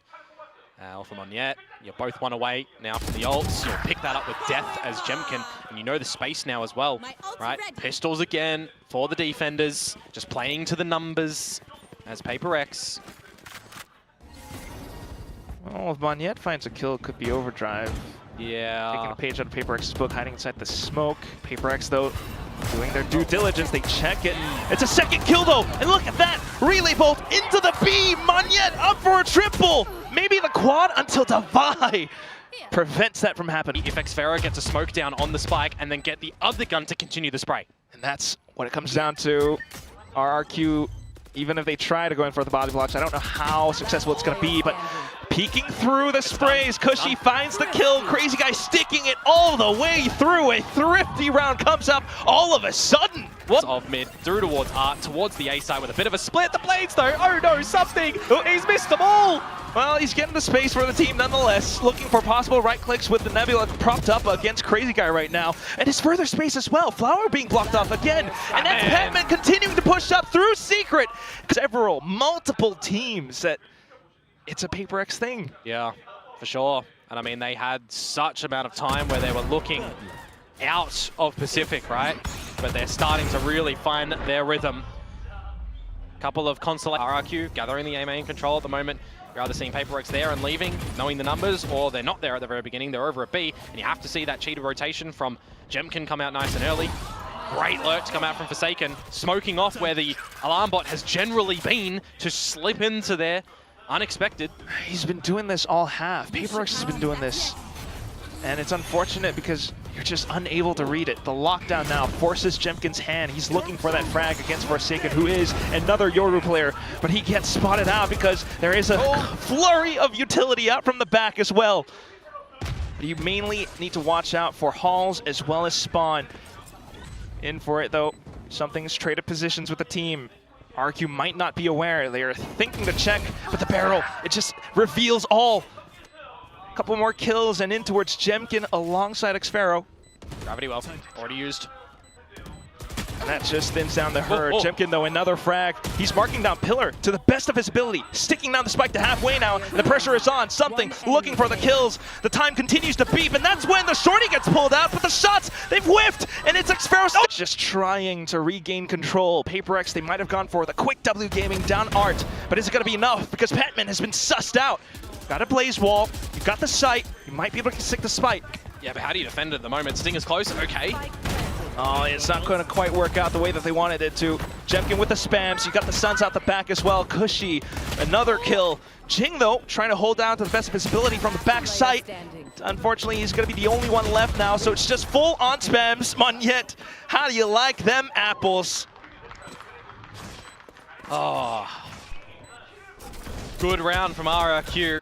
From Monette, you're both one away now from the ults. You'll pick that up with Death as Jemkin, and you know the space now as well, right? Pistols again for the defenders, just playing to the numbers as PRX. Well, if Monette finds a kill, it could be Overdrive. Yeah. Taking a page out of PRX's book, hiding inside the smoke. PRX, though, doing their due diligence. They check it. It's a second kill, though. And look at that. Relay bolt into the B. Monette up for a triple. Maybe the quad until Devi prevents that from happening. If Xfero gets a smoke down on the spike and then get the other gun to continue the spray. And that's what it comes down to. RRQ, even if they try to go in for the body blocks, I don't know how successful it's going to be, but peeking through the sprays, Cushy finds the kill. Crazy guy sticking it all the way through. A thrifty round comes up all of a sudden. What? Of mid through towards Art, towards the A side with a bit of a split. The blades though, oh no, something. He's missed them all. Well, he's getting the space for the team nonetheless. Looking for possible right clicks with the Nebula propped up against Crazy Guy right now. And his further space as well. Flower being blocked off again. And that's Petman continuing to push up through Secret. Several, multiple teams that it's a PRX thing. Yeah, for sure. And I mean, they had such amount of time where they were looking out of Pacific, right? But they're starting to really find their rhythm. Couple of consolate RRQ gathering the A main control at the moment. You're either seeing PRX there and leaving, knowing the numbers, or they're not there at the very beginning. They're over at B, and you have to see that cheetah rotation from Jemkin come out nice and early. Great lurk to come out from Forsaken, smoking off where the alarm bot has generally been to slip into there. Unexpected. He's been doing this all half. PRX has been doing this. And it's unfortunate because you're just unable to read it. The lockdown now forces Jemkin's hand. He's looking for that frag against Forsaken, who is another Yoru player. But he gets spotted out because there is a flurry of utility out from the back as well. But you mainly need to watch out for Halls as well as Spawn. In for it, though. Something's traded positions with the team. RQ might not be aware. They are thinking to check, but the barrel, it just reveals all. Couple more kills and in towards Jemkin alongside Xfero. Gravity well, already used. And that just thins down the herd. Jemkin, though, another frag. He's marking down Pillar to the best of his ability. Sticking down the spike to halfway now. And the pressure is on. Something looking for the kills. The time continues to beep, and that's when the shorty gets pulled out. But the shots, they've whiffed, and it's Xfero just trying to regain control. PRX, they might have gone for the quick W gaming down Art. But is it going to be enough? Because Petman has been sussed out. Got a blaze wall. You've got the sight. You might be able to stick the spike. Yeah, but how do you defend it at the moment? Sting is close. Okay. Oh, it's not going to quite work out the way that they wanted it to. Jemkin with the spams. You got the Suns out the back as well. Cushy, another kill. Jing, though, trying to hold down to the best of his ability from the back site. Unfortunately, he's going to be the only one left now, so it's just full on spams. Monette, how do you like them apples? Oh. Good round from RRQ.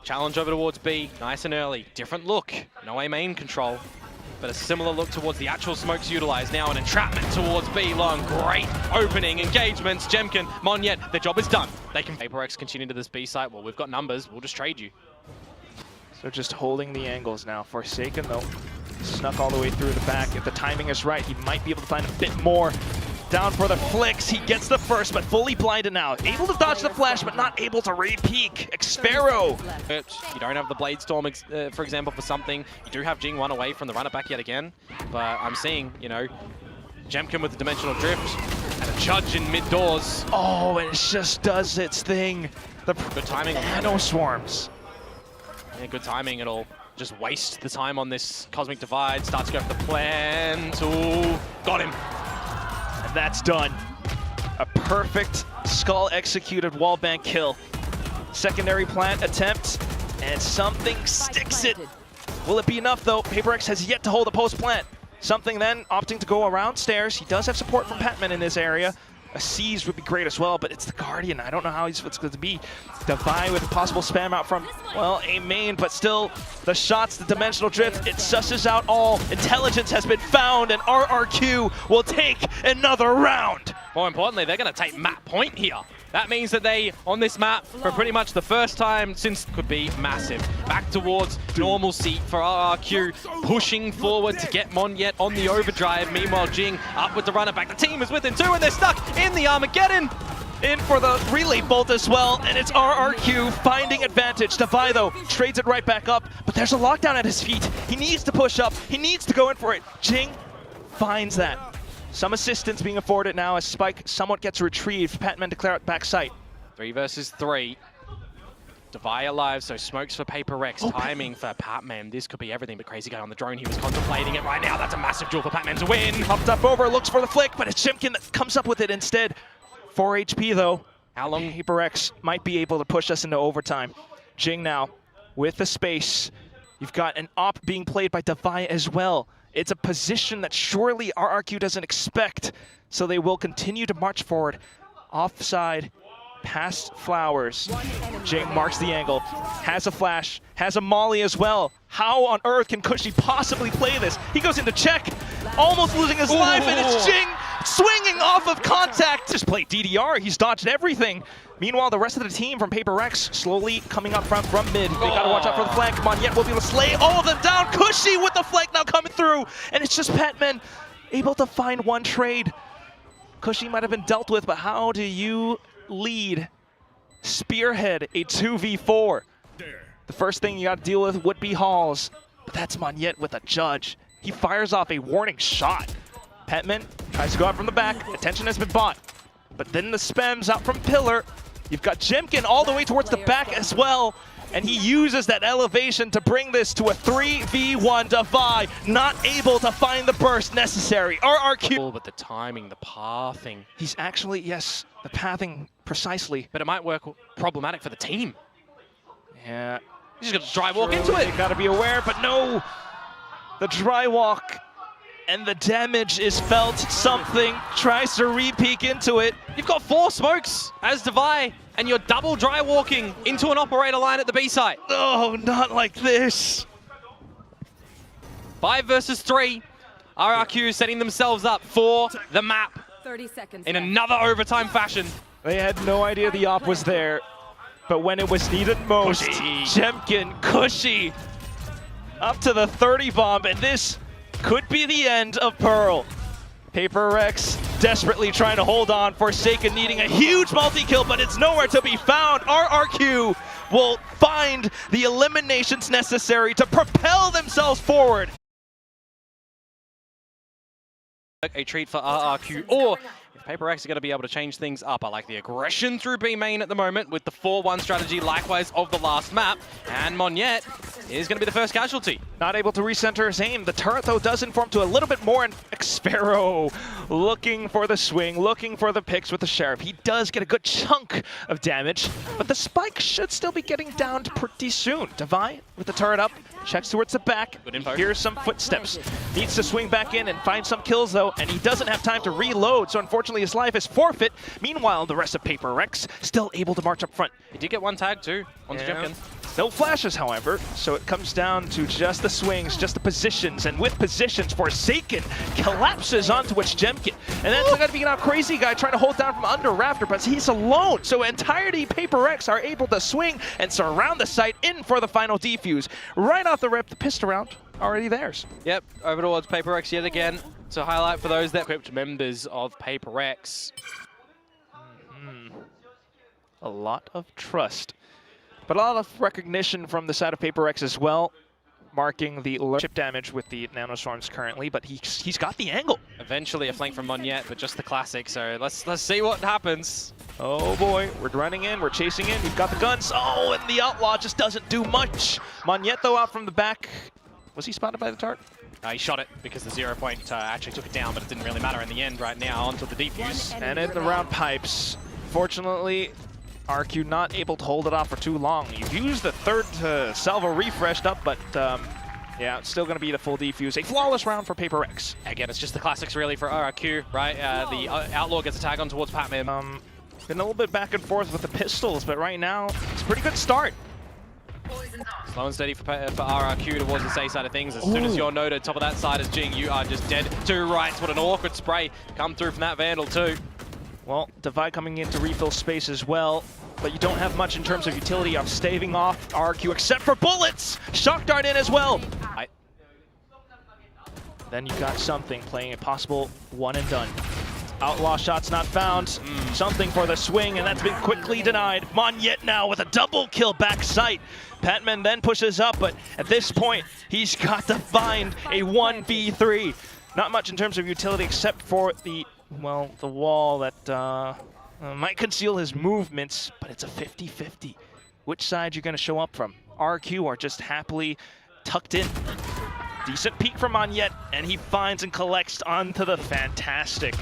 Challenge over towards B, nice and early. Different look, no A main control, but a similar look towards the actual smokes utilized. Now an entrapment towards B long. Great opening engagements. Jemkin, Monette, their job is done. They can PRX continue to this B site. Well, we've got numbers, we'll just trade you. So just holding the angles now. Forsaken, though, Snuck all the way through the back. If the timing is right, he might be able to find a bit more. Down for the flicks. He gets the first, but fully blinded now. Able to dodge the flash, but not able to re-peek. Xpero. You don't have the Blade Storm, for example, for something. You do have Jing one away from the runner back yet again. But I'm seeing, you know, Jemkin with the Dimensional Drift and a Judge in mid-doors. Oh, it just does its thing. The good timing. Nano Swarms. Yeah, good timing. It'll just waste the time on this Cosmic Divide. Starts to go for the plant. Ooh, got him. And that's done. A perfect skull executed wallbang kill. Secondary plant attempt, and something sticks it. Will it be enough though? PRX has yet to hold a post plant. Something then opting to go around stairs. He does have support from Patman in this area. A seize would be great as well, but it's the Guardian. I don't know how it's going to be. Divide with a possible spam out from, well, a main, but still the shots, the Dimensional Drift, it susses out all. Intelligence has been found, and RRQ will take another round. More importantly, they're going to take map point here. That means that they, on this map, for pretty much the first time since, could be massive. Back towards normal seat for RRQ, pushing forward to get Monyet on the overdrive. Meanwhile, Jing up with the runner back. The team is with him too, and they're stuck in the Armageddon. In for the relay bolt as well, and it's RRQ finding advantage. Devi, though, trades it right back up, but there's a lockdown at his feet. He needs to push up. He needs to go in for it. Jing finds that. Some assistance being afforded now as Spike somewhat gets retrieved. Patman declare out backside. 3 versus 3. Devi alive, so smokes for PRX. Timing for Patman. This could be everything but Crazy Guy on the drone. He was contemplating it right now. That's a massive duel for Patman to win. Hopped up over, looks for the flick, but it's Jimkin that comes up with it instead. 4 HP though. How long? PRX might be able to push us into overtime. Jing now with the space. You've got an op being played by Devi as well. It's a position that surely RRQ doesn't expect, so they will continue to march forward. Offside, past Flowers. Jing marks the angle, has a flash, has a molly as well. How on earth can Cushy possibly play this? He goes into check, almost losing his life, and it's Jing swinging off of contact. Just play DDR, he's dodged everything. Meanwhile, the rest of the team from PRX slowly coming up front from mid. They gotta watch out for the flank. Monyet will be able to slay all of them down. Cushy with the flank now coming through. And it's just Patman able to find one trade. Cushy might have been dealt with, but how do you lead, spearhead a 2v4? The first thing you gotta deal with would be Halls, but that's Monyet with a Judge. He fires off a warning shot. Patman tries to go out from the back. Attention has been bought. But then the spams out from Pillar. You've got Jimkin all the way towards the back as well. And he uses that elevation to bring this to a 3v1. Devi not able to find the burst necessary. RRQ. But the timing, the pathing. He's actually, yes, the pathing precisely. But it might work problematic for the team. Yeah. He's just gonna dry walk into it. You gotta be aware, but no. The dry walk. And the damage is felt. Something tries to re-peek into it. You've got 4 smokes as Devi, and you're double dry walking into an operator line at the B site. Oh, not like this. 5 versus 3. RRQ setting themselves up for the map 30 seconds in another overtime fashion. They had no idea the op was there, but when it was needed most, Jemkin, Cushy, up to the 30 bomb, and this could be the end of Pearl. PRX desperately trying to hold on, Forsaken needing a huge multi-kill, but it's nowhere to be found. RRQ will find the eliminations necessary to propel themselves forward. A treat for RRQ, or if PRX are going to be able to change things up. I like the aggression through B main at the moment with the 4-1 strategy, likewise of the last map. And Monyet is going to be the first casualty. Not able to recenter his aim. The turret, though, does inform to a little bit more, and Xpero looking for the swing, looking for the picks with the Sheriff. He does get a good chunk of damage, but the spike should still be getting downed pretty soon. Devi with the turret up, checks towards the back. Good info. Here's some footsteps. Needs to swing back in and find some kills, though, and he doesn't have time to reload, so unfortunately his life is forfeit. Meanwhile, the rest of PRX still able to march up front. He did get one tag too onto Jemkin. No flashes, however, so it comes down to just the swings, just the positions, and with positions, Forsaken collapses onto which Jemkin. And that's going to be a Crazy Guy trying to hold down from under Rafter, but he's alone, so entirety PRX are able to swing and surround the site in for the final defuse. Right off the rip, the pissed around, already theirs. Yep, over towards PRX yet again. To highlight for those that equipped members of PRX. A lot of trust, but a lot of recognition from the side of PRX as well, marking the chip damage with the nanostorms currently, but he's got the angle. Eventually a flank from Monyet, but just the classic, so let's see what happens. Oh boy, we're running in, we're chasing in, we've got the guns. Oh, and the Outlaw just doesn't do much. Monyet though out from the back. Was he spotted by the Tart? He shot it because the 0 point actually took it down, but it didn't really matter in the end right now onto the defuse. And in the round pipes. Fortunately, RRQ not able to hold it off for too long. You've used the third salvo refreshed up, but yeah, it's still going to be the full defuse. A flawless round for PRX. Again, it's just the classics really for RRQ, right? The Outlaw gets a tag on towards Patman. Been a little bit back and forth with the pistols, but right now, it's a pretty good start. Slow and steady for RRQ towards the safe side of things. As soon as you're noted, top of that side is Jing. You are just dead. 2 rights. What an awkward spray. Come through from that Vandal too. Well, Divide coming in to refill space as well, but you don't have much in terms of utility of staving off RRQ except for bullets! Shock Dart in as well! Then you got something playing a possible one and done. Outlaw shots not found. Something for the swing, and that's been quickly denied. Monyet now with a double kill back sight. Patman then pushes up, but at this point, he's got to find a 1v3. Not much in terms of utility except for the, well, the wall that might conceal his movements, but it's a 50-50. Which side you're going to show up from? RRQ are just happily tucked in. Decent peek from Monyet, and he finds and collects onto the fantastic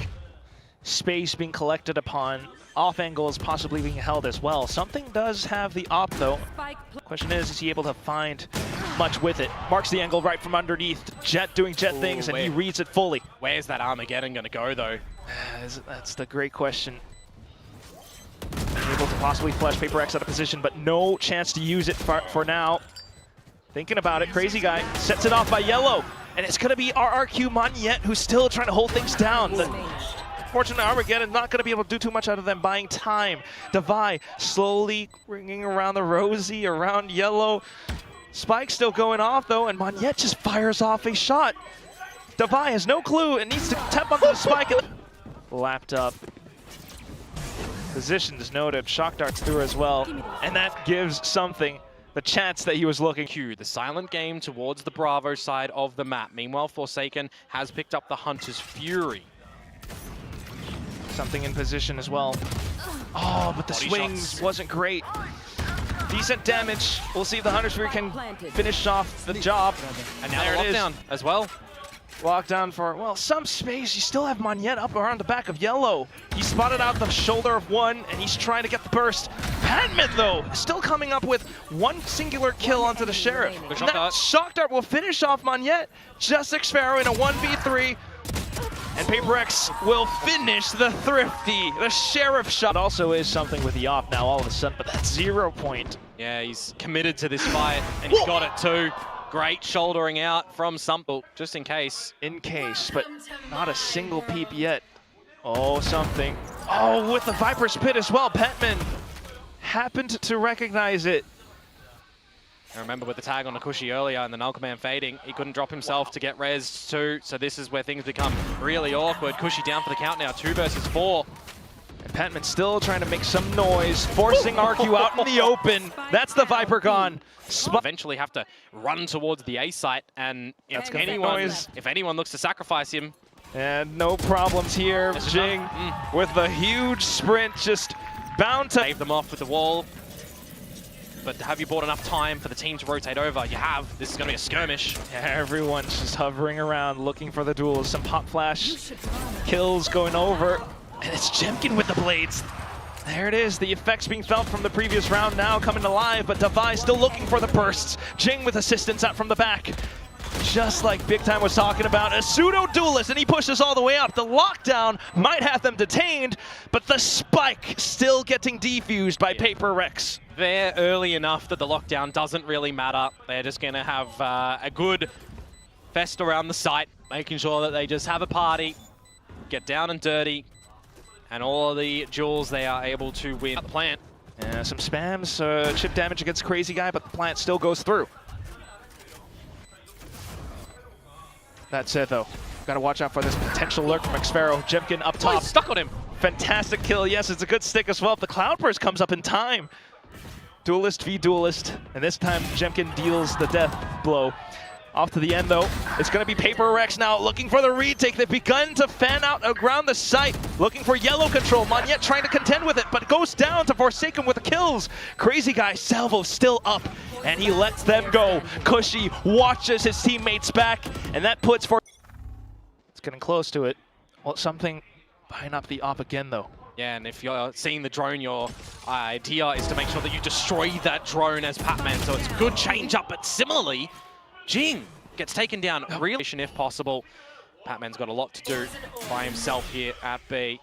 space being collected upon. Off angle is possibly being held as well. Something does have the op though. Question is he able to find much with it? Marks the angle right from underneath. Jet doing Jet things, and he reads it fully. Where's that Armageddon going to go though? That's the great question. Able to possibly flush PRX out of position, but no chance to use it for now. Thinking about it, Crazy Guy sets it off by Yellow, and it's going to be RRQ Monyet who's still trying to hold things down. Fortunately, Armageddon not going to be able to do too much out of them, buying time. Divide slowly ringing around the Rosie, around Yellow. Spike still going off though, and Monyet just fires off a shot. Divide has no clue and needs to tap onto the Spike. Lapped up. Positions noted, Shock Darts through as well, and that gives something the chance that he was looking. The silent game towards the Bravo side of the map. Meanwhile, Forsaken has picked up the Hunter's Fury. Something in position as well. Oh, but the swings wasn't great. Decent damage. We'll see if the Hunter's Fury can finish off the job. And now there it is as well. Lockdown for, well, some space. You still have Monyet up around the back of Yellow. He spotted out the shoulder of one, and he's trying to get the burst. Patman, though, still coming up with one singular kill onto the Sheriff. Shock Dart will finish off Monyet. Just Xpharaoh in a 1v3. And PRX will finish the Thrifty. The Sheriff shot also is something with the op now all of a sudden, but that's 0 point. Yeah, he's committed to this fight, and he's got it too. Great shouldering out from Sumple, just in case. In case, but not a single peep yet. Oh, something. Oh, with the Viper's Pit as well. Patman happened to recognize it. I remember with the tag on Akushi earlier and the Nulcoman fading, he couldn't drop himself to get res too, so this is where things become really awkward. Kushi down for the count now, 2 versus 4. And Patman still trying to make some noise, forcing RRQ out in the open. That's the Viper gone. Eventually have to run towards the A site, and if anyone looks to sacrifice him. And no problems here. Jing with the huge sprint, just bound to save them off with the wall. But have you bought enough time for the team to rotate over? You have. This is going to be a skirmish. Yeah, everyone's just hovering around looking for the duels. Some pop flash kills going over. And it's Jemkin with the blades. There it is. The effects being felt from the previous round now coming alive, but Divide still looking for the bursts. Jing with assistance out from the back. Just like Big Time was talking about, a pseudo-duelist, and he pushes all the way up. The lockdown might have them detained, but the Spike still getting defused by PRX. They're early enough that the lockdown doesn't really matter. They're just going to have a good fest around the site, making sure that they just have a party, get down and dirty, and all of the duels they are able to win. The plant. Some spams, chip damage against Crazy Guy, but the plant still goes through. That said, though, got to watch out for this potential lurk from Xfero. Jemkin up Oh, top. he's stuck on him. Fantastic kill. Yes, it's a good stick as well. The Cloud Burst comes up in time. Duelist v Duelist. And this time, Jemkin deals the death blow. Off to the end, though. It's going to be PRX now, looking for the retake. They've begun to fan out around the site, looking for yellow control. Monyet trying to contend with it, but goes down to Forsaken with the kills. Crazy guy, Salvo still up, and he lets them go. Cushy watches his teammates back, and that puts for... It's getting close to it. Well, something behind up the op again, though. Yeah, and if you're seeing the drone, your idea is to make sure that you destroy that drone as Patman. So it's a good change up, but similarly, Jing gets taken down really if possible. Patman's got a lot to do by himself here at B.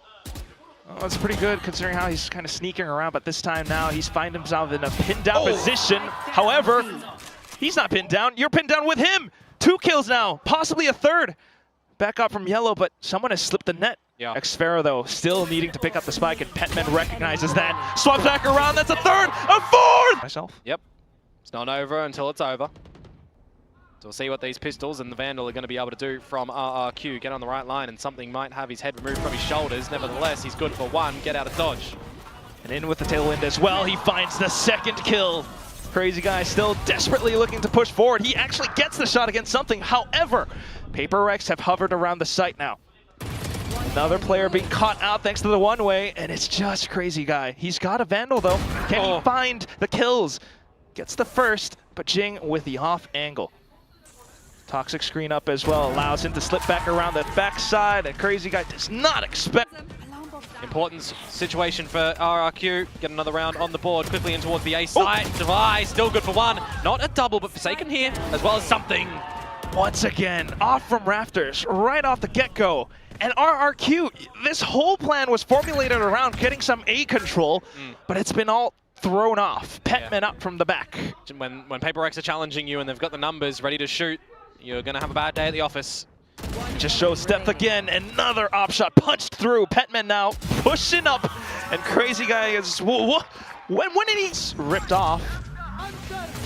Oh, that's pretty good considering how he's kind of sneaking around, but this time now he's find himself in a pinned down position. However, he's not pinned down. You're pinned down with him. 2 kills now, possibly a third. Back up from yellow, but someone has slipped the net. Yeah. Xfero, though, still needing to pick up the spike, and Petman recognizes that. Swaps back around, that's a third, a fourth! Myself. Yep. It's not over until it's over. So we'll see what these pistols and the Vandal are going to be able to do from RRQ. Get on the right line, and something might have his head removed from his shoulders. Nevertheless, he's good for 1. Get out of dodge. And in with the tailwind as well, he finds the second kill. Crazy guy still desperately looking to push forward. He actually gets the shot against something. However, PRX have hovered around the site now. Another player being caught out thanks to the one-way, and it's just Crazy guy. He's got a Vandal, though. Can he find the kills? Gets the first, but Jing with the off angle. Toxic screen up as well, allows him to slip back around the backside, and Crazy guy does not expect. Important situation for RRQ. Get another round on the board, quickly in towards the A side. Device, still good for 1. Not a double, but Forsaken here, as well as something. Once again, off from Rafters, right off the get-go. And RRQ, this whole plan was formulated around getting some A control, but it's been all thrown off. Petman up from the back. When PRX are challenging you and they've got the numbers ready to shoot, you're going to have a bad day at the office. Just shows depth again. Another op shot punched through. Petman now pushing up, and Crazy guy is when did he ripped off?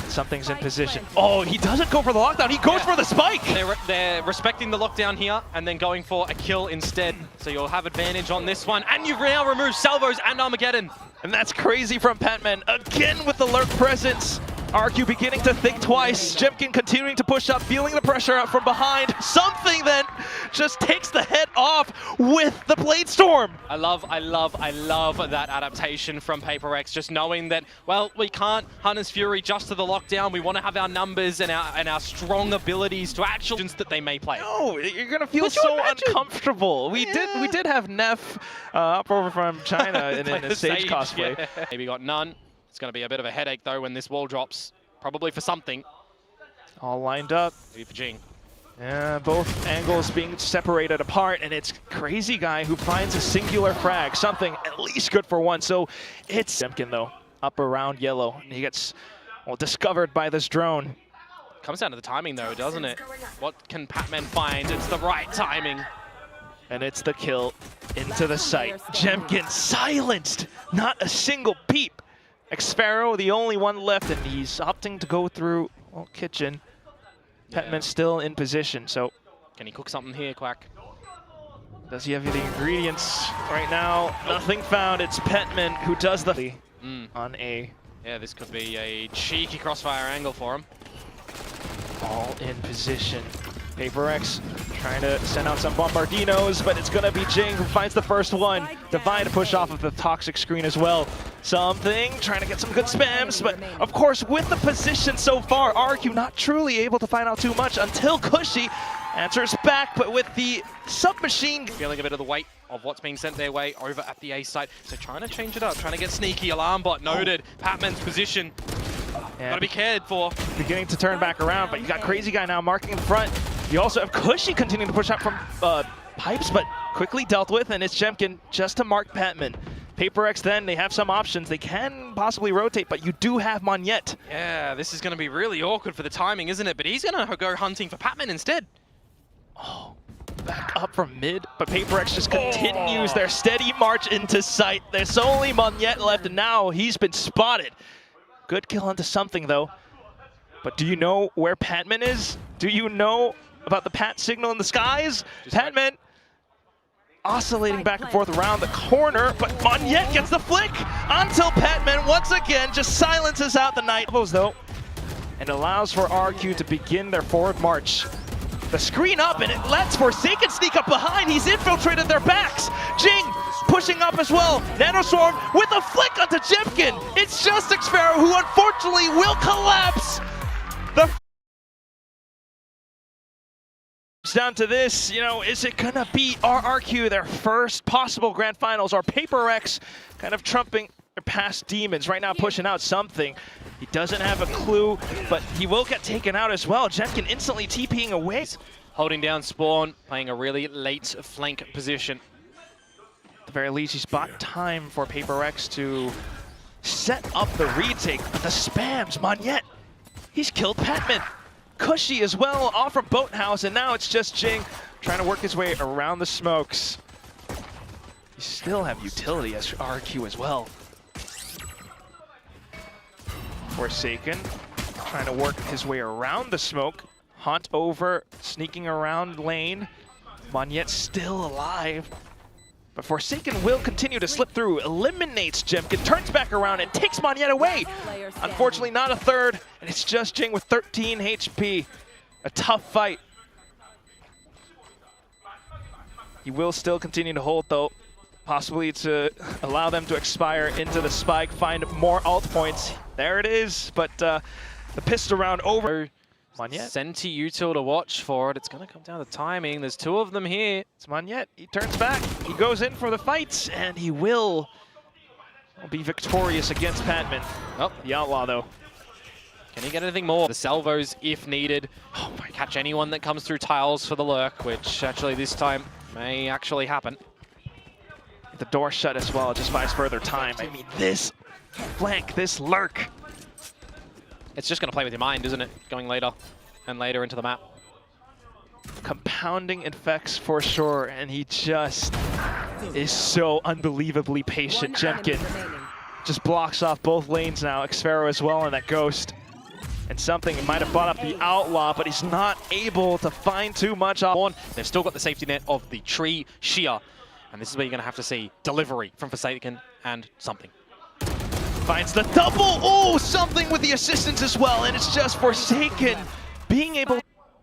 Something's in position. Oh, he doesn't go for the lockdown. He goes for the spike. They're respecting the lockdown here and then going for a kill instead. So you'll have advantage on this one. And you've now removed Salvos and Armageddon. And that's Crazy from Petman again with the lurk presence. RQ beginning to think twice. Jemkin continuing to push up, feeling the pressure out from behind. Something then just takes the head off with the Blade Storm. I love that adaptation from PRX. Just knowing that, well, we can't Hunter's Fury just to the lockdown. We want to have our numbers and our strong abilities to actually that they may play. No, you're gonna feel so uncomfortable. We did have Neff up over from China in a Sage cosplay. Yeah. Maybe got none. It's going to be a bit of a headache, though, when this wall drops. Probably for something. All lined up. Maybe for Jing. Yeah, both angles being separated apart, and it's Crazy guy who finds a singular frag. Something at least good for 1. So it's Jemkin, though, up around yellow. And he gets, well, discovered by this drone. Comes down to the timing, though, doesn't it? What can Patman find? It's the right timing. And it's the kill into the site. Jemkin silenced. Not a single peep. Xfero, the only one left, and he's opting to go through, well, kitchen. Petman's still in position, so. Can he cook something here, Quack? Does he have the ingredients right now? Nothing found. It's Petman who does the on A. Yeah, this could be a cheeky crossfire angle for him. All in position. PRX trying to send out some Bombardinos, but it's going to be Jing who finds the first one. Divine to push off of the toxic screen as well. Something, trying to get some good spams, but of course with the position so far, RQ not truly able to find out too much until Cushy answers back, but with the submachine. Feeling a bit of the weight of what's being sent their way over at the A site. So trying to change it up, trying to get sneaky. Alarm bot noted. Patman's position. Gotta be cared for. Beginning to turn back around, but you got Crazy guy now marking in front. You also have Cushy continuing to push up from pipes, but quickly dealt with, and it's Jemkin just to mark Patman. PRX then, they have some options. They can possibly rotate, but you do have Monyet. Yeah, this is going to be really awkward for the timing, isn't it? But he's going to go hunting for Patman instead. Oh, back up from mid, but PRX just continues their steady march into sight. There's only Monyet left, and now he's been spotted. Good kill onto something, though. But do you know where Patman is? Do you know about the Pat signal in the skies. Patman oscillating back and forth around the corner, but Monyet gets the flick until Patman once again just silences out the Night Wolves though, and allows for RRQ to begin their forward march. The screen up, and it lets Forsaken sneak up behind. He's infiltrated their backs. Jing pushing up as well. Nanoswarm with a flick onto Jemkin. It's just Xfero who unfortunately will collapse. The down to this, you know, is it gonna be RRQ, their first possible grand finals, or PRX kind of trumping their past demons right now, pushing out something? He doesn't have a clue, but he will get taken out as well. Jemkin instantly TPing away. Holding down Spawn, playing a really late flank position. At the very least, he's bought time for PRX to set up the retake, but the spams, Monyet, he's killed Patman. Cushy as well, off from Boathouse, and now it's just Jing trying to work his way around the smokes. You still have utility as RRQ as well. Forsaken trying to work his way around the smoke. Haunt over, sneaking around lane. Monyet still alive. But Forsaken will continue to slip through, eliminates Jemkin, turns back around and takes Monyet away. Unfortunately not a third, and it's just Jing with 13 HP. A tough fight. He will still continue to hold though, possibly to allow them to expire into the spike, find more ult points. There it is, but the pistol round over. Monyet. Senti util to watch for it. It's going to come down to timing. There's two of them here. It's Monyet. He turns back. He goes in for the fights, and he will be victorious against Patman. Oh, the Outlaw, though. Can he get anything more? The salvos, if needed. Oh my, catch anyone that comes through tiles for the lurk, which actually this time may actually happen. The door shut as well, just buys further time. I mean, this flank, this lurk. It's just going to play with your mind, isn't it? Going later and later into the map. Compounding effects for sure, and he just is so unbelievably patient. Jemkin just blocks off both lanes now. Xfero as well, and that Ghost. And something might have bought up the Outlaw, but he's not able to find too much off. They've still got the safety net of the tree shear, and this is where you're going to have to see delivery from Forsaken and something. Finds the double. Oh, something with the assistance as well, and it's just Forsaken being able.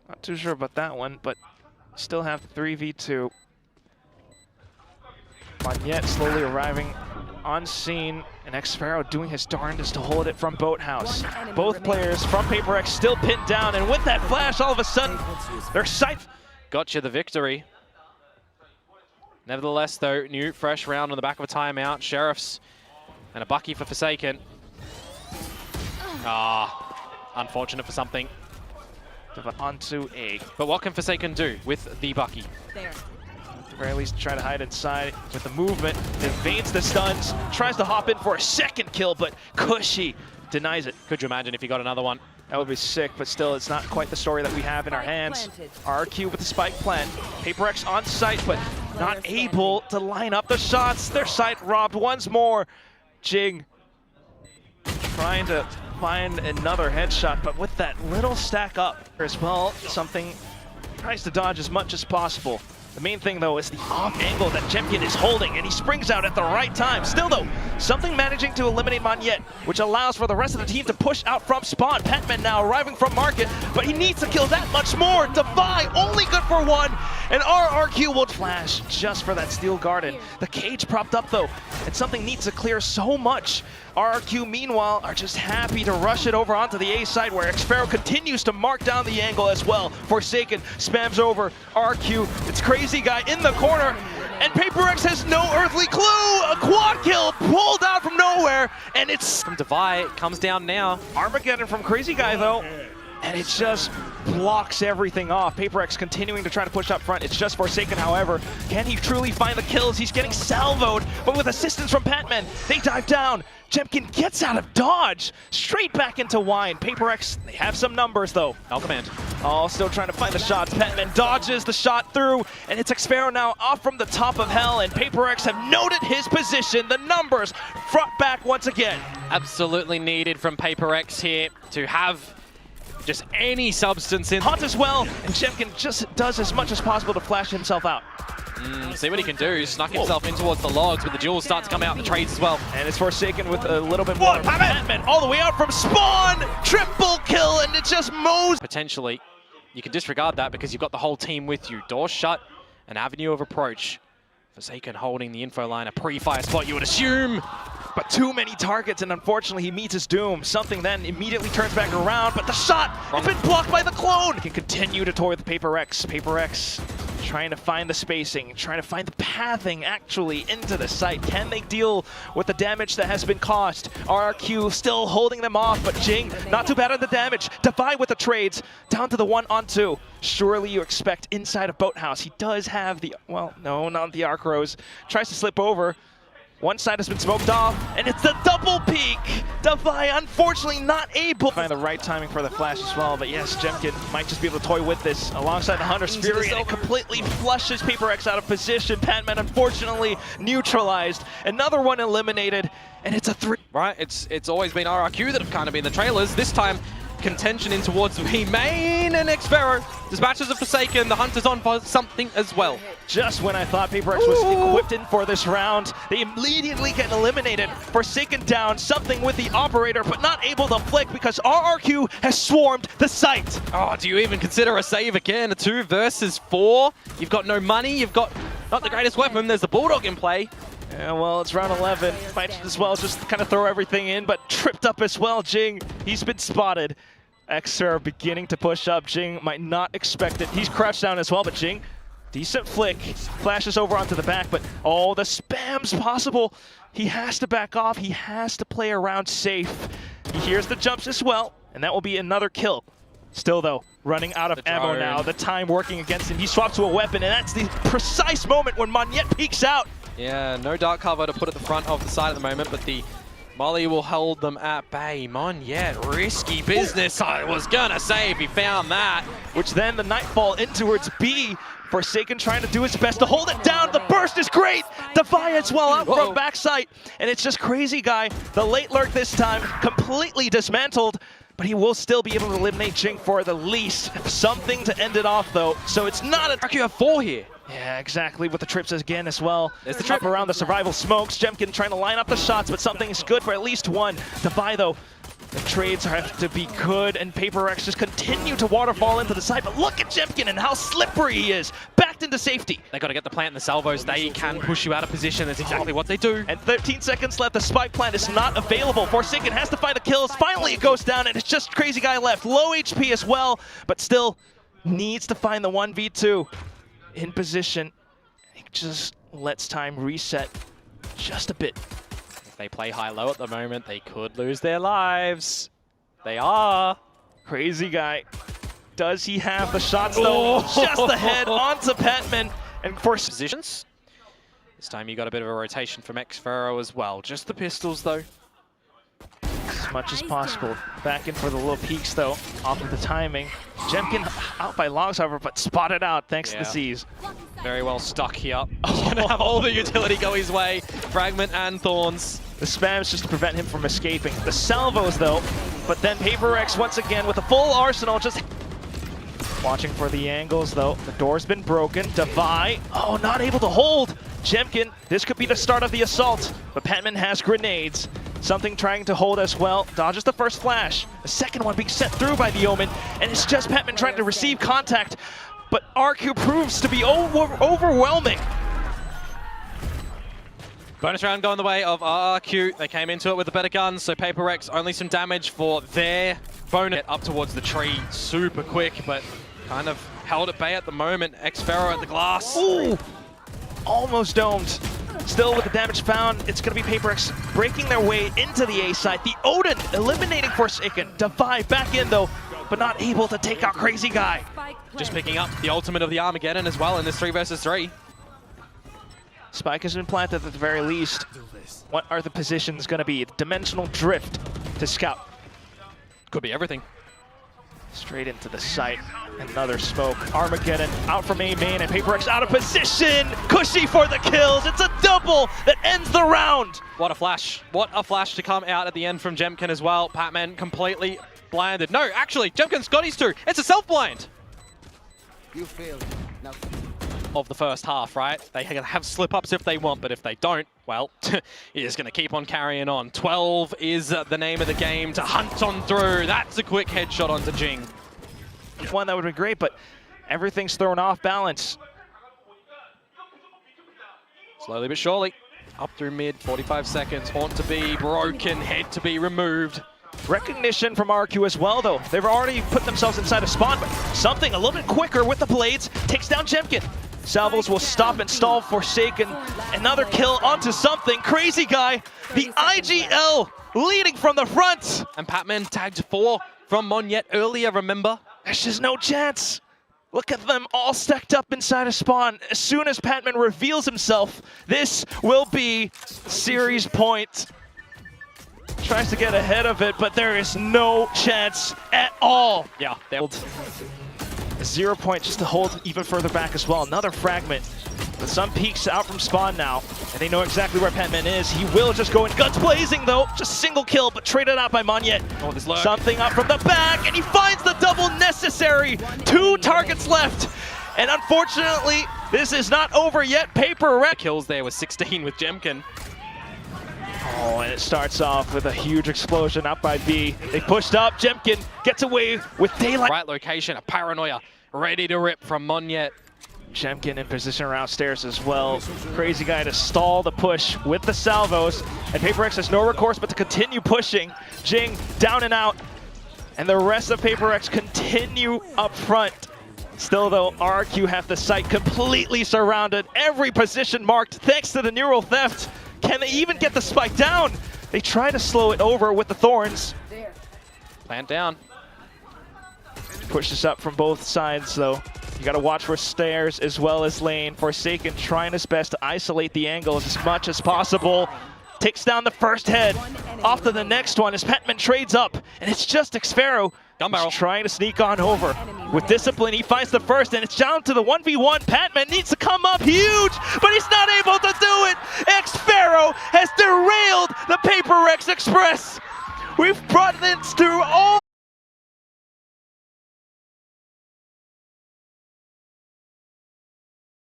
Not too sure about that one, but still have 3v2. Monyet slowly arriving on scene, and Xfero doing his darndest to hold it from Boathouse. Both players from PRX still pinned down, and with that flash, all of a sudden, their sight. Gotcha the victory. Nevertheless, though, new fresh round on the back of a timeout. Sheriffs and a Bucky for Forsaken. Ah, unfortunate for something. Onto A. But what can Forsaken do with the Bucky? There. At the very least, try to hide inside with the movement. Evades the stuns, tries to hop in for a second kill, but Cushy denies it. Could you imagine if he got another one? That would be sick, but still, it's not quite the story that we have in our hands. RRQ with the spike plant. PRX on site, but not able to line up the shots. Their site robbed once more. Jing trying to find another headshot, but with that little stack up as well, something tries to dodge as much as possible. The main thing, though, is the off angle that Qeon is holding, and he springs out at the right time. Still, though, something managing to eliminate Monyet, which allows for the rest of the team to push out from spawn. Patman now arriving from market, but he needs to kill that much more. Defy, only good for one, and RRQ will flash just for that steel garden. The cage propped up, though, and something needs to clear so much. RRQ, meanwhile, are just happy to rush it over onto the A side, where Xfero continues to mark down the angle as well. Forsaken spams over RRQ. It's Crazy Guy in the corner, and PRX has no earthly clue. A quad kill pulled out from nowhere, and it's From Defy, it comes down now. Armageddon from Crazy Guy, though, and it just blocks everything off. PRX continuing to try to push up front. It's just Forsaken, however. Can he truly find the kills? He's getting salvoed, but with assistance from Patman, they dive down. Jemkin gets out of dodge, straight back into Wine. PRX, they have some numbers, though. Command. Oh, still trying to find the shots. Patman dodges the shot through, and it's Xfero now off from the top of hell, and PRX have noted his position. The numbers front back once again. Absolutely needed from PRX here to have just any substance in. Hunt as well, and Jemkin just does as much as possible to flash himself out. See what he can do. Snuck himself in towards the logs, but the duels start to come out, the trades as well. And it's Forsaken with a little bit more. Batman all the way out from spawn! Triple kill, and it just mows. Potentially, you can disregard that because you've got the whole team with you. Door shut, an avenue of approach. Forsaken holding the info line, a pre-fire spot, you would assume. But too many targets, and unfortunately he meets his doom. Something then immediately turns back around, but the shot has been blocked by the clone. He can continue to toy with PRX. PRX trying to find the spacing, trying to find the pathing actually into the site. Can they deal with the damage that has been caused? RRQ still holding them off, but Jing not too bad on the damage. Divide with the trades, down to the 1-on-2. Surely you expect inside of Boathouse. He does have the, well, no, not the arc rose. Tries to slip over. One side has been smoked off, and it's the double peek! Devi, unfortunately, not able to find the right timing for the flash as well, but yes, Jemkin might just be able to toy with this alongside the Hunter's Fury, and it completely flushes PRX out of position. Patman, unfortunately, neutralized. Another one eliminated, and it's a 3. Right, it's always been RRQ that have kind of been the trailers. This time, contention in towards the main, and Xfero dispatches of Forsaken. The Hunter's on for something as well. Just when I thought PRX was equipped in for this round, they immediately get eliminated. Forsaken down, something with the operator, but not able to flick because RRQ has swarmed the site. Oh, do you even consider a save again? A 2 versus 4? You've got no money, you've got not the greatest weapon, there's the Bulldog in play. Yeah, well, it's round 11. Might as well just kind of throw everything in, but tripped up as well. Jing, he's been spotted. Xer beginning to push up. Jing might not expect it. He's crouched down as well, but Jing, decent flick. Flashes over onto the back, but oh, the spam's possible. He has to back off. He has to play around safe. He hears the jumps as well, and that will be another kill. Still, though, running out of ammo now. The time working against him. He swaps to a weapon, and that's the precise moment when Monyet peeks out. Yeah, no dark cover to put at the front of the side at the moment, but the Molly will hold them at bay. Monyet, risky business, I was gonna say if he found that. Which then the Nightfall in towards B. Forsaken trying to do his best to hold it down. The burst is great. Devi as well out from backside. And it's just crazy guy. The late lurk this time completely dismantled. But he will still be able to eliminate Jing for the least. Something to end it off though. So it's not a RRQ have 4 here. Yeah, exactly, with the trips again as well. There's the trip around the survival smokes. Jemkin trying to line up the shots, but something is good for at least one. Devi though, the trades have to be good, and PRX just continue to waterfall into the side. But look at Jemkin and how slippery he is. Backed into safety. They got to get the plant and the salvos. They can push you out of position. That's exactly what they do. And 13 seconds left. The spike plant is not available. Forsaken has to find the kills. Finally, it goes down, and it's just crazy guy left. Low HP as well, but still needs to find the 1v2 in position. He just lets time reset just a bit. If they play high-low at the moment, they could lose their lives. They are. Crazy guy. Does he have the shots though? Just the head onto Petman. And for positions. This time you got a bit of a rotation from Xfero as well. Just the pistols though. As much as possible. Back in for the little peeks though, off of the timing. Jemkin out by logs, however, but spotted out thanks to the C's. Very well stuck here. He's gonna have all the utility go his way. Fragment and Thorns. The spam's just to prevent him from escaping. The salvos though, but then PRX once again with a full arsenal just watching for the angles though. The door's been broken. Devi, oh, not able to hold. Jemkin, this could be the start of the assault, but Petman has grenades. Something trying to hold as well. Dodges the first flash. The second one being sent through by the Omen, and it's just Petman trying to receive contact, but RQ proves to be overwhelming. Bonus round going the way of RRQ. They came into it with a better gun, so PRX only some damage for their bonus. Up towards the tree super quick, but kind of held at bay at the moment. Xfero at the glass. Ooh, almost domed. Still with the damage found, it's going to be PRX breaking their way into the A side. The Odin eliminating Forsaken. Devi back in though, but not able to take out Crazy Guy. Just picking up the ultimate of the Armageddon as well in this 3 versus 3. Spike has been planted at the very least. What are the positions going to be? Dimensional drift to scout. Could be everything. Straight into the site. Another smoke. Armageddon out from A main, and PRX out of position. Cushy for the kills. It's a double that ends the round. What a flash. What a flash to come out at the end from Jemkin as well. Patman completely blinded. No, actually, Jemkin's got his two. It's a self-blind You failed. Now of the first half, right? They can have slip-ups if they want, but if they don't, well, he is going to keep on carrying on. 12 is the name of the game to hunt on through. That's a quick headshot onto Jing. One that would have been great, but everything's thrown off balance. Slowly but surely, up through mid, 45 seconds. Haunt to be broken, head to be removed. Recognition from RRQ as well, though. They've already put themselves inside a spawn, but something a little bit quicker with the blades takes down Jemkin. Salvos will stop and stall Forsaken. Another kill onto something. Crazy guy. The IGL leading from the front. And Patman tagged 4 from Monyet earlier, remember? There's just no chance. Look at them all stacked up inside a spawn. As soon as Patman reveals himself, this will be series point. Tries to get ahead of it, but there is no chance at all. Yeah, they'll 0 point just to hold even further back as well. Another fragment. But some peeks out from spawn now, and they know exactly where Patman is. He will just go in guns blazing though. Just single kill, but traded out by Monyet. Oh, this lurk. Something up from the back, and he finds the double necessary. 2 targets left. And unfortunately, this is not over yet. PRX kills there with 16 with Jemkin. Oh, and it starts off with a huge explosion up by B. They pushed up. Jemkin gets away with daylight. Right location, a paranoia ready to rip from Monyet. Jemkin in position around stairs as well. Crazy guy to stall the push with the salvos. And PRX has no recourse but to continue pushing. Jing down and out. And the rest of PRX continue up front. Still though, RRQ have the site completely surrounded. Every position marked thanks to the neural theft. Can they even get the spike down? They try to slow it over with the thorns. Plant down. Pushes up from both sides though. You gotta watch for stairs as well as lane. Forsaken trying his best to isolate the angles as much as possible. Takes down the first head. Off to the next one as Patman trades up. And it's just Xfero Gun barrel. trying to sneak on over. With discipline, he finds the first, and it's down to the 1v1. Patman needs to come up huge, but he's not able to do it. Xfero has derailed the PRX Express. We've brought this through all